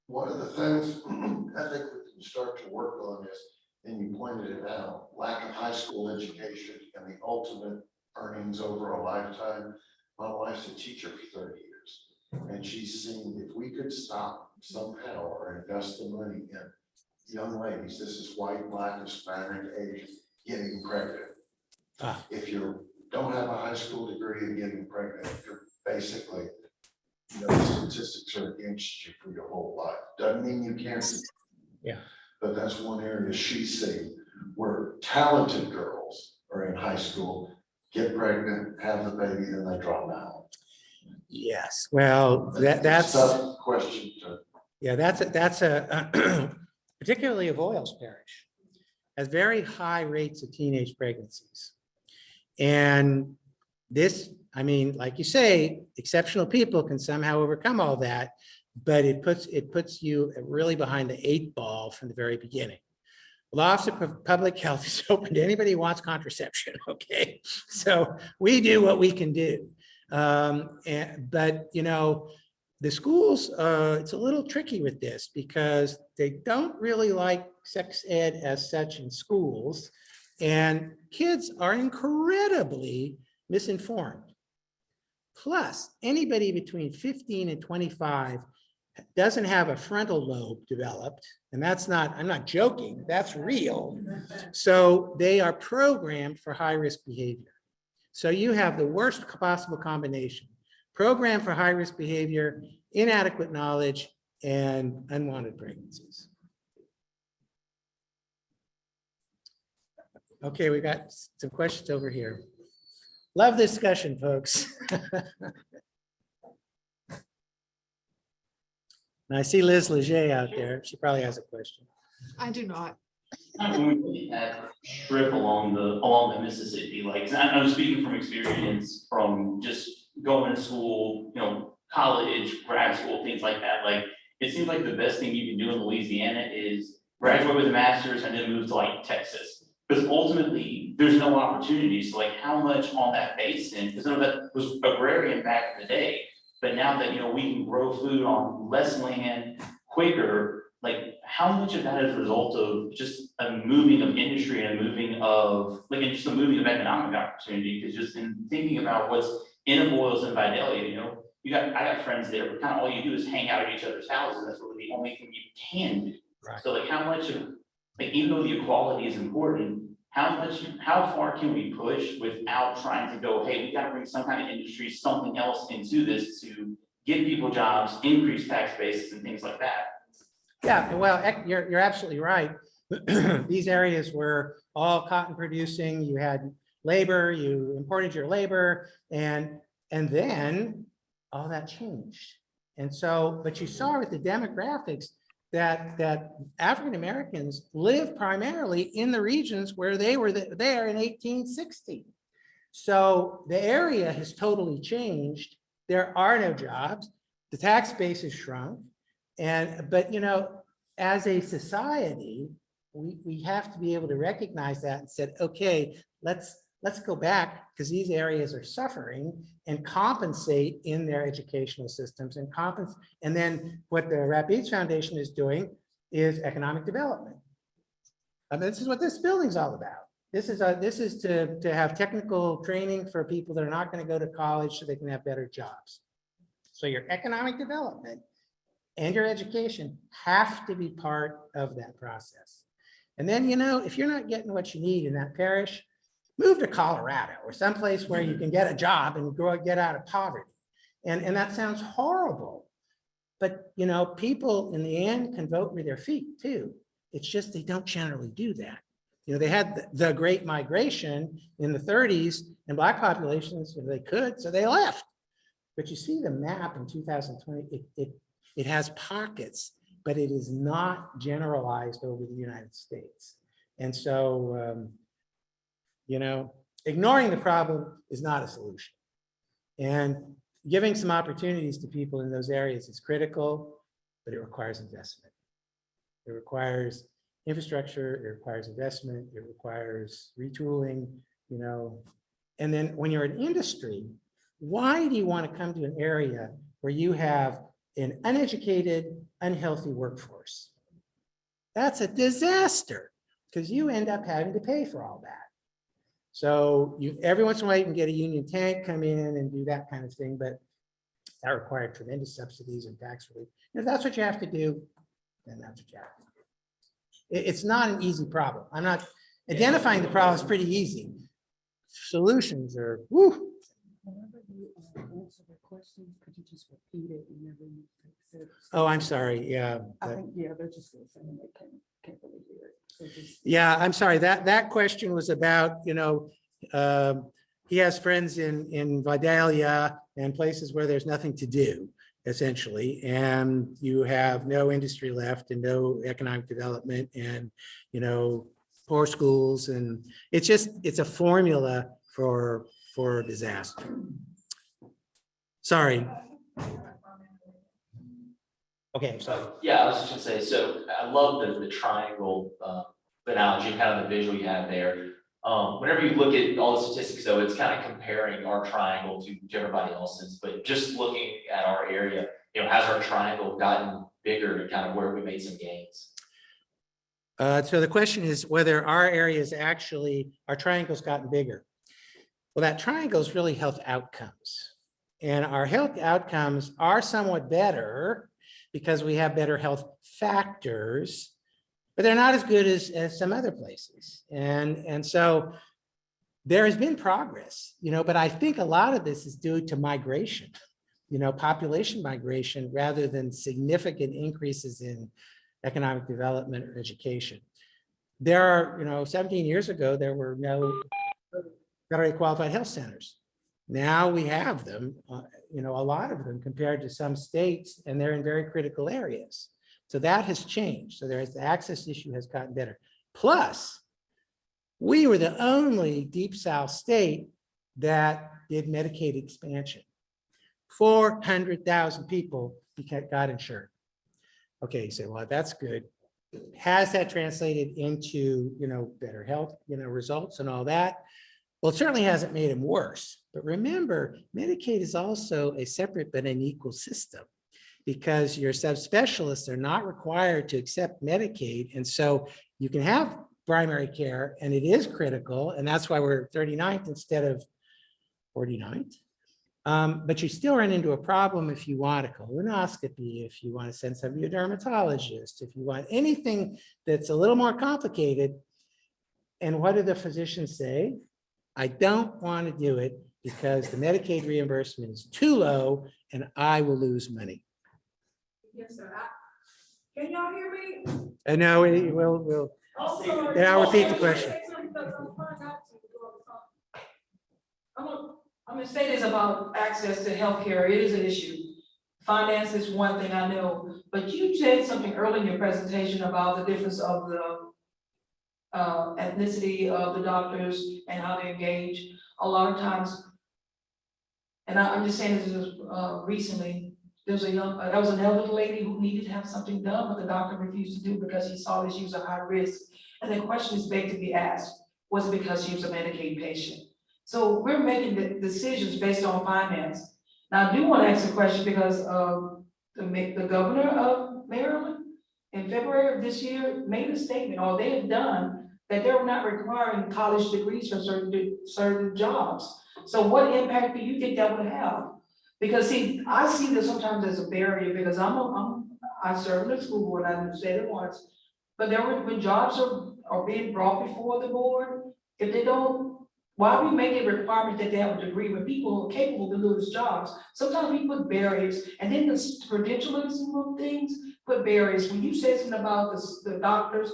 One of the things I think we can start to work on is, and you pointed it out, lack of high school education and the ultimate earnings over a lifetime. My wife's a teacher for 30 years, and she's seen if we could stop somehow or invest the money in young ladies, this is white, black, Hispanic, Asian, getting pregnant. If you don't have a high school degree and getting pregnant, you're basically, the statistics are against you for your whole life. Doesn't mean you can't. Yeah. But that's one area she's seen where talented girls are in high school, get pregnant, have the baby, then they drop out. Yes, well, that's Tough question to. yeah, that's a particularly of Voiles Parish has very high rates of teenage pregnancies. And this, I mean, like you say, exceptional people can somehow overcome all that, but it puts you really behind the 8 ball from the very beginning. The Office of Public Health is open to anybody who wants contraception, okay? So we do what we can do. But, you know, the schools, it's a little tricky with this because they don't really like sex ed as such in schools. And kids are incredibly misinformed. Plus, anybody between 15 and 25 doesn't have a frontal lobe developed. And that's not, I'm not joking, that's real. So they are programmed for high-risk behavior. So you have the worst possible combination: programmed for high-risk behavior, inadequate knowledge, and unwanted pregnancies. Okay, we got some questions over here. Love this discussion, folks. And I see Liz Leger out there. She probably has a question. I do not. When we put that strip along the Mississippi, like, I'm speaking from experience from just going to school, you know, college, grad school, things like that. Like, it seems like the best thing you can do in Louisiana is graduate with a master's and then move to like Texas. Because ultimately, there's no opportunities. So like, how much on that basin, because I know that was agrarian back in the day, but now that, you know, we can grow food on less land quicker, like how much of that is a result of just a moving of industry and a moving of, like, and just a moving of economic opportunity? Because just in thinking about what's in Voiles and Vidalia, you know, I got friends there, but kind of all you do is hang out at each other's houses. That's really the only thing you can do. Right. So like, how much of, like, even though the equality is important, how far can we push without trying to go, hey, we got to bring some kind of industry, something else into this to give people jobs, increase tax bases and things like that? Yeah, well, you're absolutely right. These areas were all cotton producing. You had labor, you imported your labor, and then all that changed. And so, but you saw with the demographics that African Americans live primarily in the regions where they were there in 1860. So the area has totally changed. There are no jobs. The tax base has shrunk. But you know, as a society, we have to be able to recognize that and said, okay, let's go back, because these areas are suffering, and compensate in their educational systems and then what the Rapides Foundation is doing is economic development. I mean, this is what this building's all about. This is to have technical training for people that are not going to go to college so they can have better jobs. So your economic development and your education have to be part of that process. And then, you know, if you're not getting what you need in that parish, move to Colorado or someplace where you can get a job and get out of poverty. And that sounds horrible, but you know, people in the end can vote with their feet too. It's just they don't generally do that. They had the Great Migration in the 30s, and Black populations, they could, so they left. But you see the map in 2020, it has pockets, but it is not generalized over the United States. And so, ignoring the problem is not a solution. And giving some opportunities to people in those areas is critical, but it requires investment. It requires infrastructure, it requires investment, it requires retooling, And then when you're an industry, why do you want to come to an area where you have an uneducated, unhealthy workforce? That's a disaster because you end up having to pay for all that. So every once in a while you can get a union tank come in and do that kind of thing, but that required tremendous subsidies and tax relief. And if that's what you have to do, then that's what you have to do. It's not an easy problem. I'm not identifying the problem is pretty easy. Solutions are, woo. Whenever you answer the question, could you just repeat it whenever you fix it? Oh, I'm sorry. Yeah. I think, yeah, they're just gonna say they can't really hear it. So just. Yeah, I'm sorry. That question was about, he has friends in Vidalia and places where there's nothing to do, essentially, and you have no industry left and no economic development and, poor schools, and it's a formula for disaster. Sorry. Okay, I'm sorry. Yeah, I was just gonna say, so I love the triangle analogy, kind of the visual you have there. Whenever you look at all the statistics though, it's kind of comparing our triangle to everybody else's, but just looking at our area, has our triangle gotten bigger and kind of where we made some gains? So the question is whether our areas our triangle's gotten bigger. Well, that triangle is really health outcomes. And our health outcomes are somewhat better because we have better health factors, but they're not as good as some other places. And so there has been progress, but I think a lot of this is due to migration, population migration rather than significant increases in economic development or education. There are, 17 years ago, there were no federally qualified health centers. Now we have them, a lot of them compared to some states, and they're in very critical areas. So that has changed. So the access issue has gotten better. Plus, we were the only Deep South state that did Medicaid expansion. 400,000 people got insured. Okay, you say, well, that's good. Has that translated into, better health, results and all that? Well, it certainly hasn't made them worse. But remember, Medicaid is also a separate but unequal system because your subspecialists are not required to accept Medicaid. And so you can have primary care and it is critical. And that's why we're 39th instead of 49th. But you still run into a problem if you want a colonoscopy, if you want to send somebody to a dermatologist, if you want anything that's a little more complicated. And what do the physicians say? I don't want to do it because the Medicaid reimbursement is too low and I will lose money. Yes, sir. Can y'all hear me? I know we'll. Oh, sorry. Then I'll repeat the question. I'm gonna say this about access to healthcare. It is an issue. Finance is one thing I know, but you said something early in your presentation about the difference of the ethnicity of the doctors and how they engage. A lot of times, and I'm just saying this is recently, there was an elderly lady who needed to have something done, but the doctor refused to do because he saw that she was a high risk. And the question is begged to be asked, was it because she was a Medicaid patient? So we're making the decisions based on finance. Now, I do want to ask a question because the governor of Maryland in February of this year made a statement, or they have done, that they're not requiring college degrees for certain jobs. So what impact do you think that would have? Because see, I see this sometimes as a barrier because I served in the school board, I didn't say it once, but when jobs are being brought before the board, if they don't, why are we making a requirement that they have a degree when people are capable to do those jobs? Sometimes we put barriers, and then the credentialism of things put barriers. When you say something about the doctors,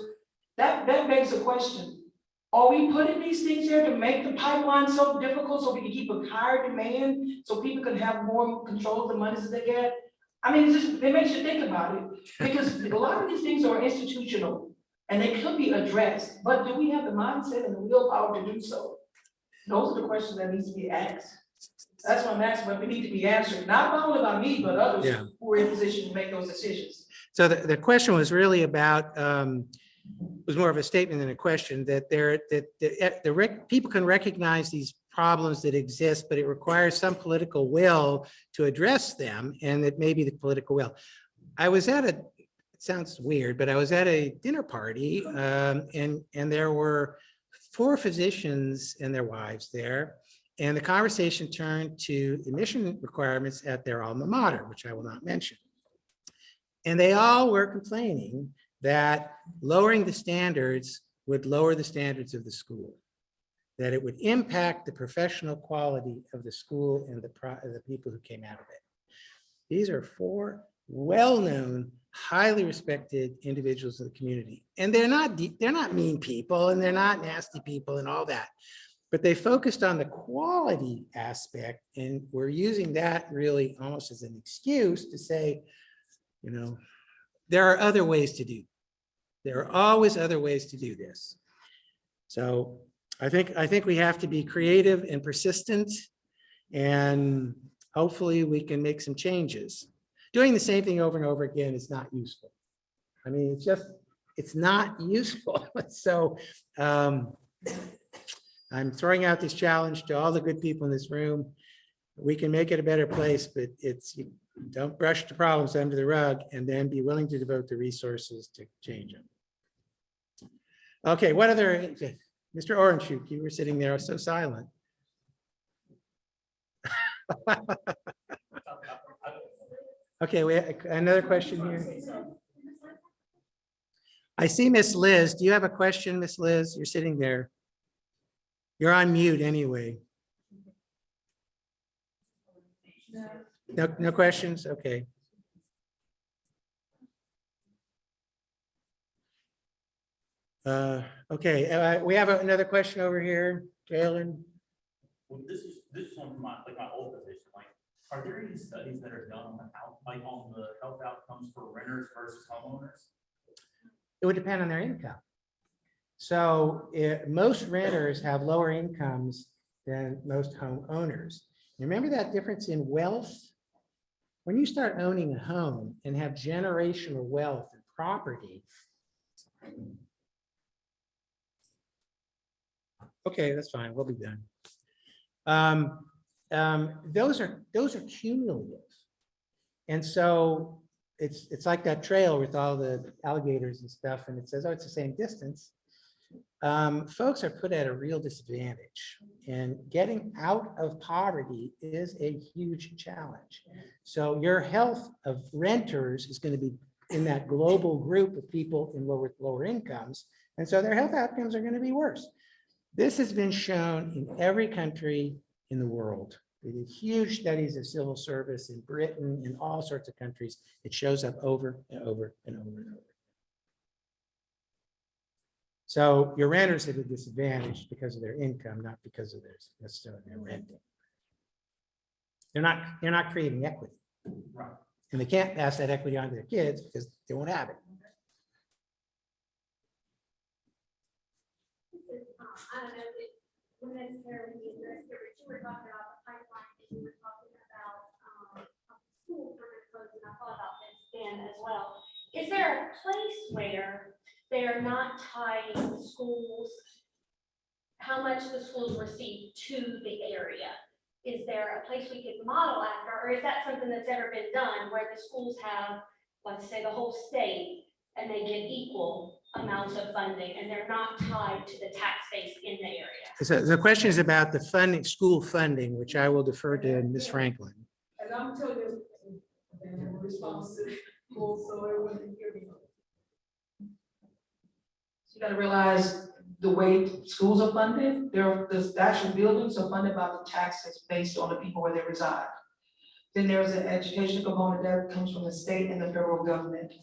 that begs a question. Are we putting these things there to make the pipeline so difficult so we can keep a higher demand, so people can have more control of the monies that they get? I mean, it makes you think about it, because a lot of these things are institutional and they could be addressed, but do we have the mindset and the willpower to do so? Those are the questions that needs to be asked. That's what I'm asking, but we need to be answered, not only by me, but others Yeah. who are in position to make those decisions. So the question was really about, was more of a statement than a question, that people can recognize these problems that exist, but it requires some political will to address them, and that may be the political will. I was at it sounds weird, but I was at a dinner party, and there were 4 physicians and their wives there, and the conversation turned to emission requirements at their alma mater, which I will not mention. And they all were complaining that lowering the standards would lower the standards of the school, that it would impact the professional quality of the school and the people who came out of it. These are 4 well-known, highly respected individuals in the community. And they're not mean people, and they're not nasty people and all that, but they focused on the quality aspect, and we're using that really almost as an excuse to say, you know, there are other ways to do. There are always other ways to do this. So I think we have to be creative and persistent, and hopefully we can make some changes. Doing the same thing over and over again is not useful. I mean, it's not useful. So I'm throwing out this challenge to all the good people in this room. We can make it a better place, but don't brush the problems under the rug, and then be willing to devote the resources to change them. Okay, what other, Mr. Orange, you were sitting there so silent. Okay, we have another question here. I see Miss Liz. Do you have a question, Miss Liz? You're sitting there. You're on mute anyway. No questions? Okay. Okay, we have another question over here, Jalen. Well, this is one from my old position. Like, are there any studies that are done on the health outcomes for renters versus homeowners? It would depend on their income. So most renters have lower incomes than most homeowners. Remember that difference in wealth? When you start owning a home and have generational wealth and property. Okay, that's fine. We'll be done. Those are cumulative. And so it's like that trail with all the alligators and stuff, and it says, oh, it's the same distance. Folks are put at a real disadvantage, and getting out of poverty is a huge challenge. So your health of renters is going to be in that global group of people in lower incomes, and so their health outcomes are going to be worse. This has been shown in every country in the world. They did huge studies of civil service in Britain, in all sorts of countries. It shows up over and over and over and over. So your renters are at a disadvantage because of their income, not because of necessarily their renting. They're not creating equity. Right. And they can't pass that equity on to their kids because they won't have it. I don't know if it wouldn't necessarily be addressed here, but you were talking about the pipeline, and you were talking about school closing. I thought about this then as well. Is there a place where they're not tying schools, how much the schools receive to the area? Is there a place we could model after, or is that something that's ever been done where the schools have, let's say, the whole state, and they get equal amounts of funding, and they're not tied to the tax base in the area? So the question is about the funding, school funding, which I will defer to Ms. Franklin. And I'm telling you, in response to people, so everyone can hear me. You gotta realize the way schools are funded, the actual buildings are funded by the taxes based on the people where they reside. Then there's an education component that comes from the state and the federal government.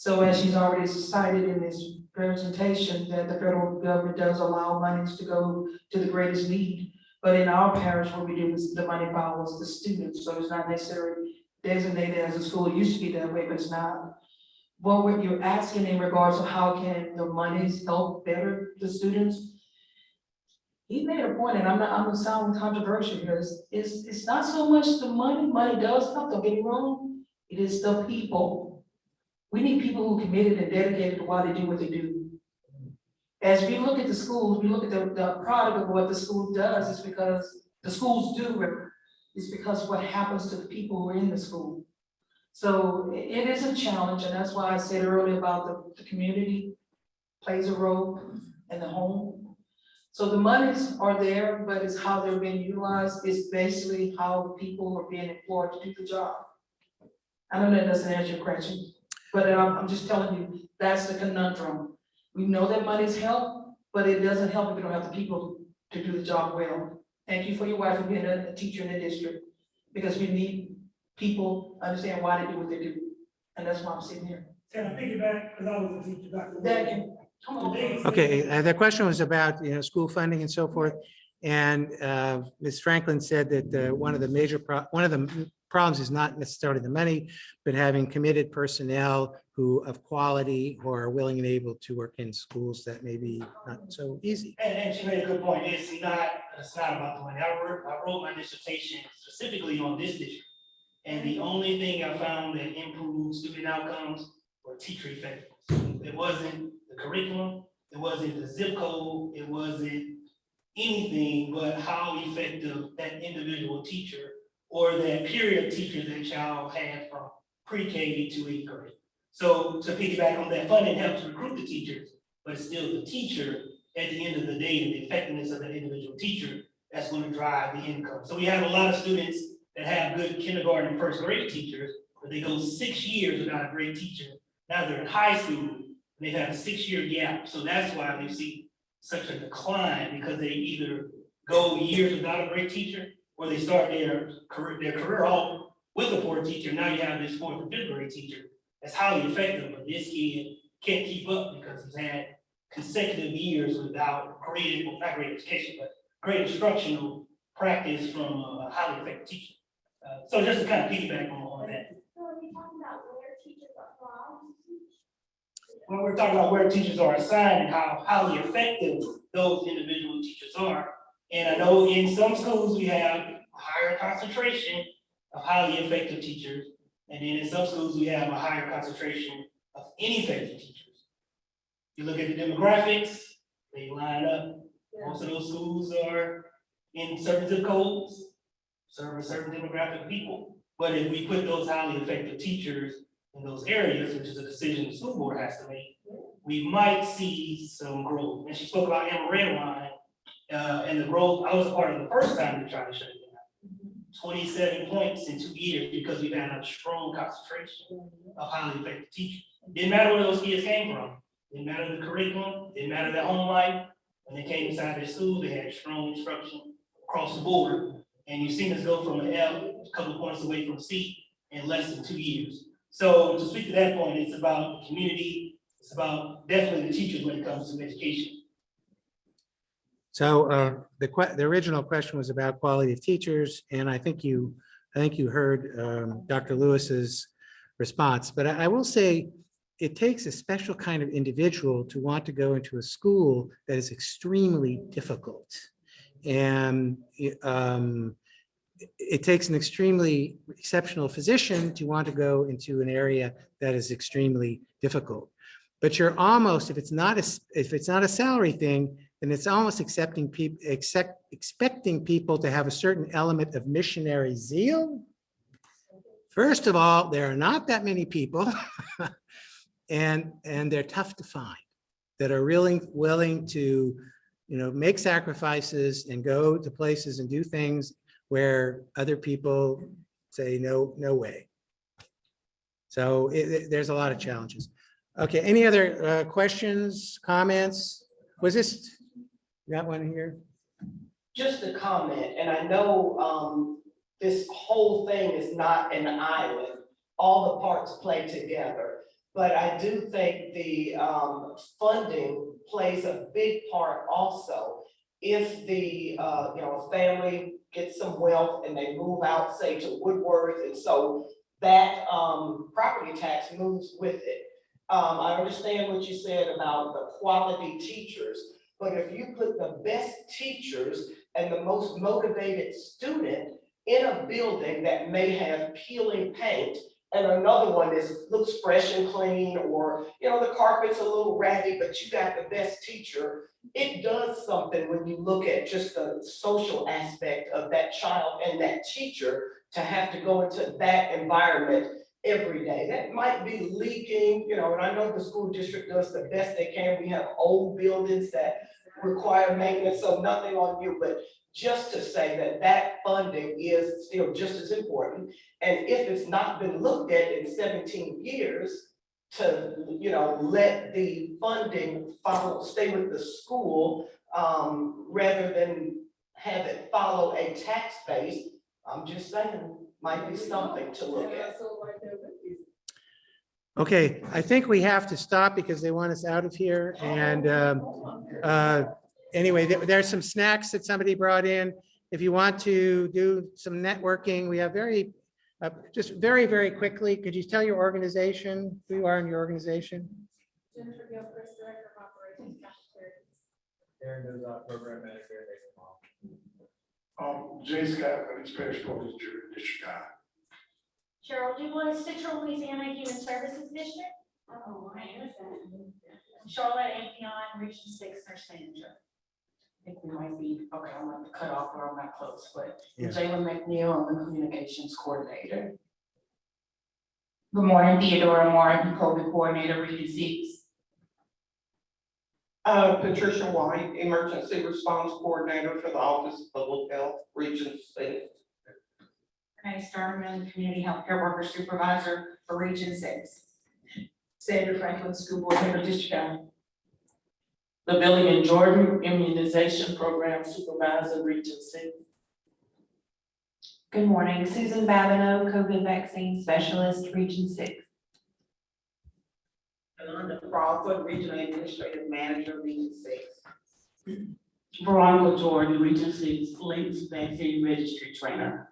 So as she's already cited in this presentation, that the federal government does allow monies to go to the greatest need. But in our parish, what we do is the money follows the students, so it's not necessarily designated as a school. It used to be that way, but it's not. What you're asking in regards to how can the monies help better the students? He made a point, and I'm gonna sound controversial here, it's not so much the money does help, don't get me wrong, it is the people. We need people who are committed and dedicated to why they do what they do. As we look at the schools, we look at the product of what the school does, it's because the schools do, it's because what happens to the people who are in the school. So it is a challenge, and that's why I said earlier about the community plays a role and the home. So the monies are there, but it's how they're being utilized, it's basically how the people are being employed to do the job. I know that doesn't answer your question, but I'm just telling you, that's the conundrum. We know that monies help, but it doesn't help if we don't have the people to do the job well. Thank you for your wife for being a teacher in the district, because we need people understand why they do what they do, and that's why I'm sitting here. Can I piggyback, because I was a teacher back. Daniel, come on. Okay, the question was about, school funding and so forth. And Ms. Franklin said that one of the problems is not necessarily the money, but having committed personnel who of quality who are willing and able to work in schools that may be not so easy. And she made a good point, it's not about the money, I wrote my dissertation specifically on this district. And the only thing I found that improved student outcomes were teacher effectiveness. It wasn't the curriculum, it wasn't the zip code, it wasn't anything but how effective that individual teacher or that period of teachers that child had from pre-K to 8th grade. So to piggyback on that, funding helps recruit the teachers, but it's still the teacher at the end of the day and the effectiveness of that individual teacher that's going to drive the income. So we have a lot of students that have good kindergarten and first grade teachers, but they go 6 years without a great teacher. Now they're in high school, and they have a 6-year gap. So that's why we see such a decline, because they either go years without a great teacher, or they start their career off with a poor teacher. Now you have this 4th and 5th grade teacher that's highly effective, but this kid can't keep up because he's had consecutive years without not great education, but great instructional practice from a highly effective teacher. So just to kind of piggyback on that. So are you talking about where teachers apply to teach? When we're talking about where teachers are assigned and how highly effective those individual teachers are. And I know in some schools we have a higher concentration of highly effective teachers. And then in some schools we have a higher concentration of ineffective teachers. You look at the demographics, they line up. Most of those schools are in certain zip codes, serve a certain demographic of people. But if we put those highly effective teachers in those areas, which is a decision the school board has to make, we might see some growth. And she spoke about Emma Redwine and the growth. I was a part of the first time they tried to shut it down. 27 points in 2 years because we've had a strong concentration of highly effective teachers. Didn't matter where those kids came from. Didn't matter the curriculum, didn't matter their home life. When they came inside their school, they had strong instruction across the board. And you've seen us go from an F, a couple of points away from C in less than 2 years. So to speak to that point, it's about the community, it's about definitely the teachers when it comes to education. So the original question was about quality of teachers, and I think you heard Dr. Lewis's response. But I will say it takes a special kind of individual to want to go into a school that is extremely difficult. And it takes an extremely exceptional physician to want to go into an area that is extremely difficult. But you're almost, if it's not a salary thing, then it's almost expecting people to have a certain element of missionary zeal. First of all, there are not that many people, and they're tough to find that are really willing to, make sacrifices and go to places and do things where other people say, no way. So there's a lot of challenges. Okay, any other questions, comments? Was this, got one here? Just a comment, and I know this whole thing is not an island. All the parts play together. But I do think the funding plays a big part also. If the, a family gets some wealth and they move out, say to Woodworth, and so that property tax moves with it. I understand what you said about the quality teachers, but if you put the best teachers and the most motivated student in a building that may have peeling paint, and another one looks fresh and clean, or, the carpet's a little ratty, but you got the best teacher, it does something when you look at just the social aspect of that child and that teacher to have to go into that environment every day. That might be leaking, and I know the school district does the best they can. We have old buildings that require maintenance, so nothing on you, but just to say that that funding is still just as important. And if it's not been looked at in 17 years, to, let the funding stay with the school, rather than have it follow a tax base, I'm just saying, might be something to look at. Okay, I think we have to stop because they want us out of here. And anyway, there's some snacks that somebody brought in. If you want to do some networking, we have just very, very quickly, could you tell your organization, who you are in your organization? Jennifer Gilchrist, Director of Operations, Cafeterias. Aaron does program manager. Jay Scott, Spanish Police District Guy. Cheryl, do you want to Central Louisiana Human Services District? Oh, I understand. Charlotte Amphion, Region 6 Nurse Manager. I think we might be, okay, I'm gonna cut off or I'm not close, but Yeah. Jalen McNeil, I'm the communications coordinator. Good morning, Theodora Martin, COVID Coordinator, Region 6. Patricia White, Emergency Response Coordinator for the Office of Public Health, Region 6. Renee Sturman, Community Healthcare Worker Supervisor for Region 6. Sandra Franklin, School Board Member, District Guy. The Billy and Jordan Immunization Program Supervisor, Region 6. Good morning, Susan Babineau, COVID Vaccine Specialist, Region 6. Yolanda Crawford, Regional Administrative Manager, Region 6. Veronica Jordan, Region 6, Latest Vaccine Registry Trainer.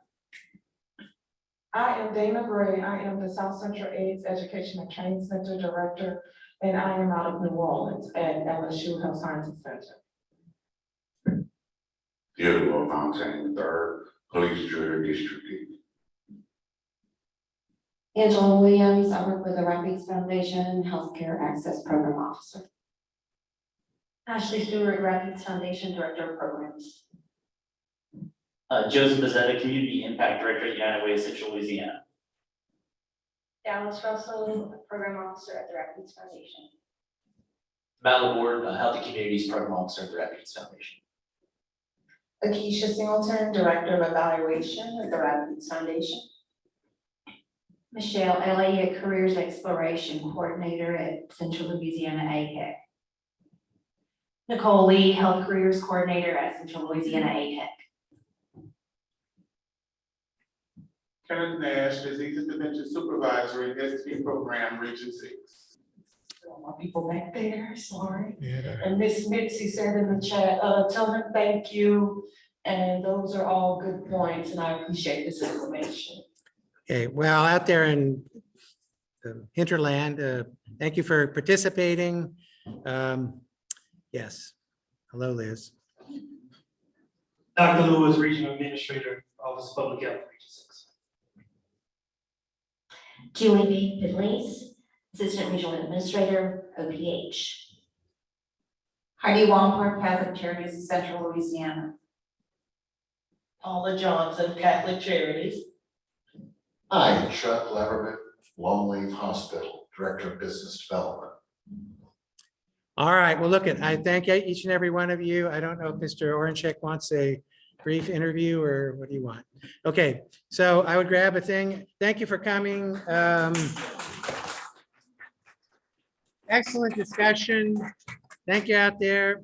I am Dana Gray. I am the South Central AIDS Education and Training Center Director, and I am out of New Orleans at LSU Health Sciences Center. Theodore Fontaine III, Police Jury District. Angela Williams, I work with the Rapids Foundation, Healthcare Access Program Officer. Ashley Stewart, Rapids Foundation Director of Programs. Joseph Bezzetta, Community Impact Director at United Way of Central Louisiana. Dallas Russell, Program Officer at the Rapids Foundation. Matt Laborde, Health and Communities Program Officer at the Rapids Foundation. Akeisha Singleton, Director of Evaluation at the Rapids Foundation. Michelle Elliott, Careers Exploration Coordinator at Central Louisiana AHEC. Nicole Lee, Health Careers Coordinator at Central Louisiana AHEC. Kenneth Nash, Disease Prevention Supervisor in SP Program, Region 6. My people back there, sorry. Yeah. And Miss Mitzi said in the chat, tell her thank you. And those are all good points, and I appreciate this information. Okay, well, out there in the hinterland, thank you for participating. Yes, hello, Liz. Dr. Lewis, Regional Administrator, Office of Public Health, Region 6. Julie B. Bidley's, Assistant Regional Administrator, OPH. Heidi Wong, Catholic Charities, Central Louisiana. Paula Johnson, Catholic Charities. Hi, Chuck Leverman, Longleaf Hospital, Director of Business Development. All right, well, look, I thank each and every one of you. I don't know if Mr. Oranchek wants a brief interview or what do you want? Okay, so I would grab a thing. Thank you for coming. Excellent discussion. Thank you out there.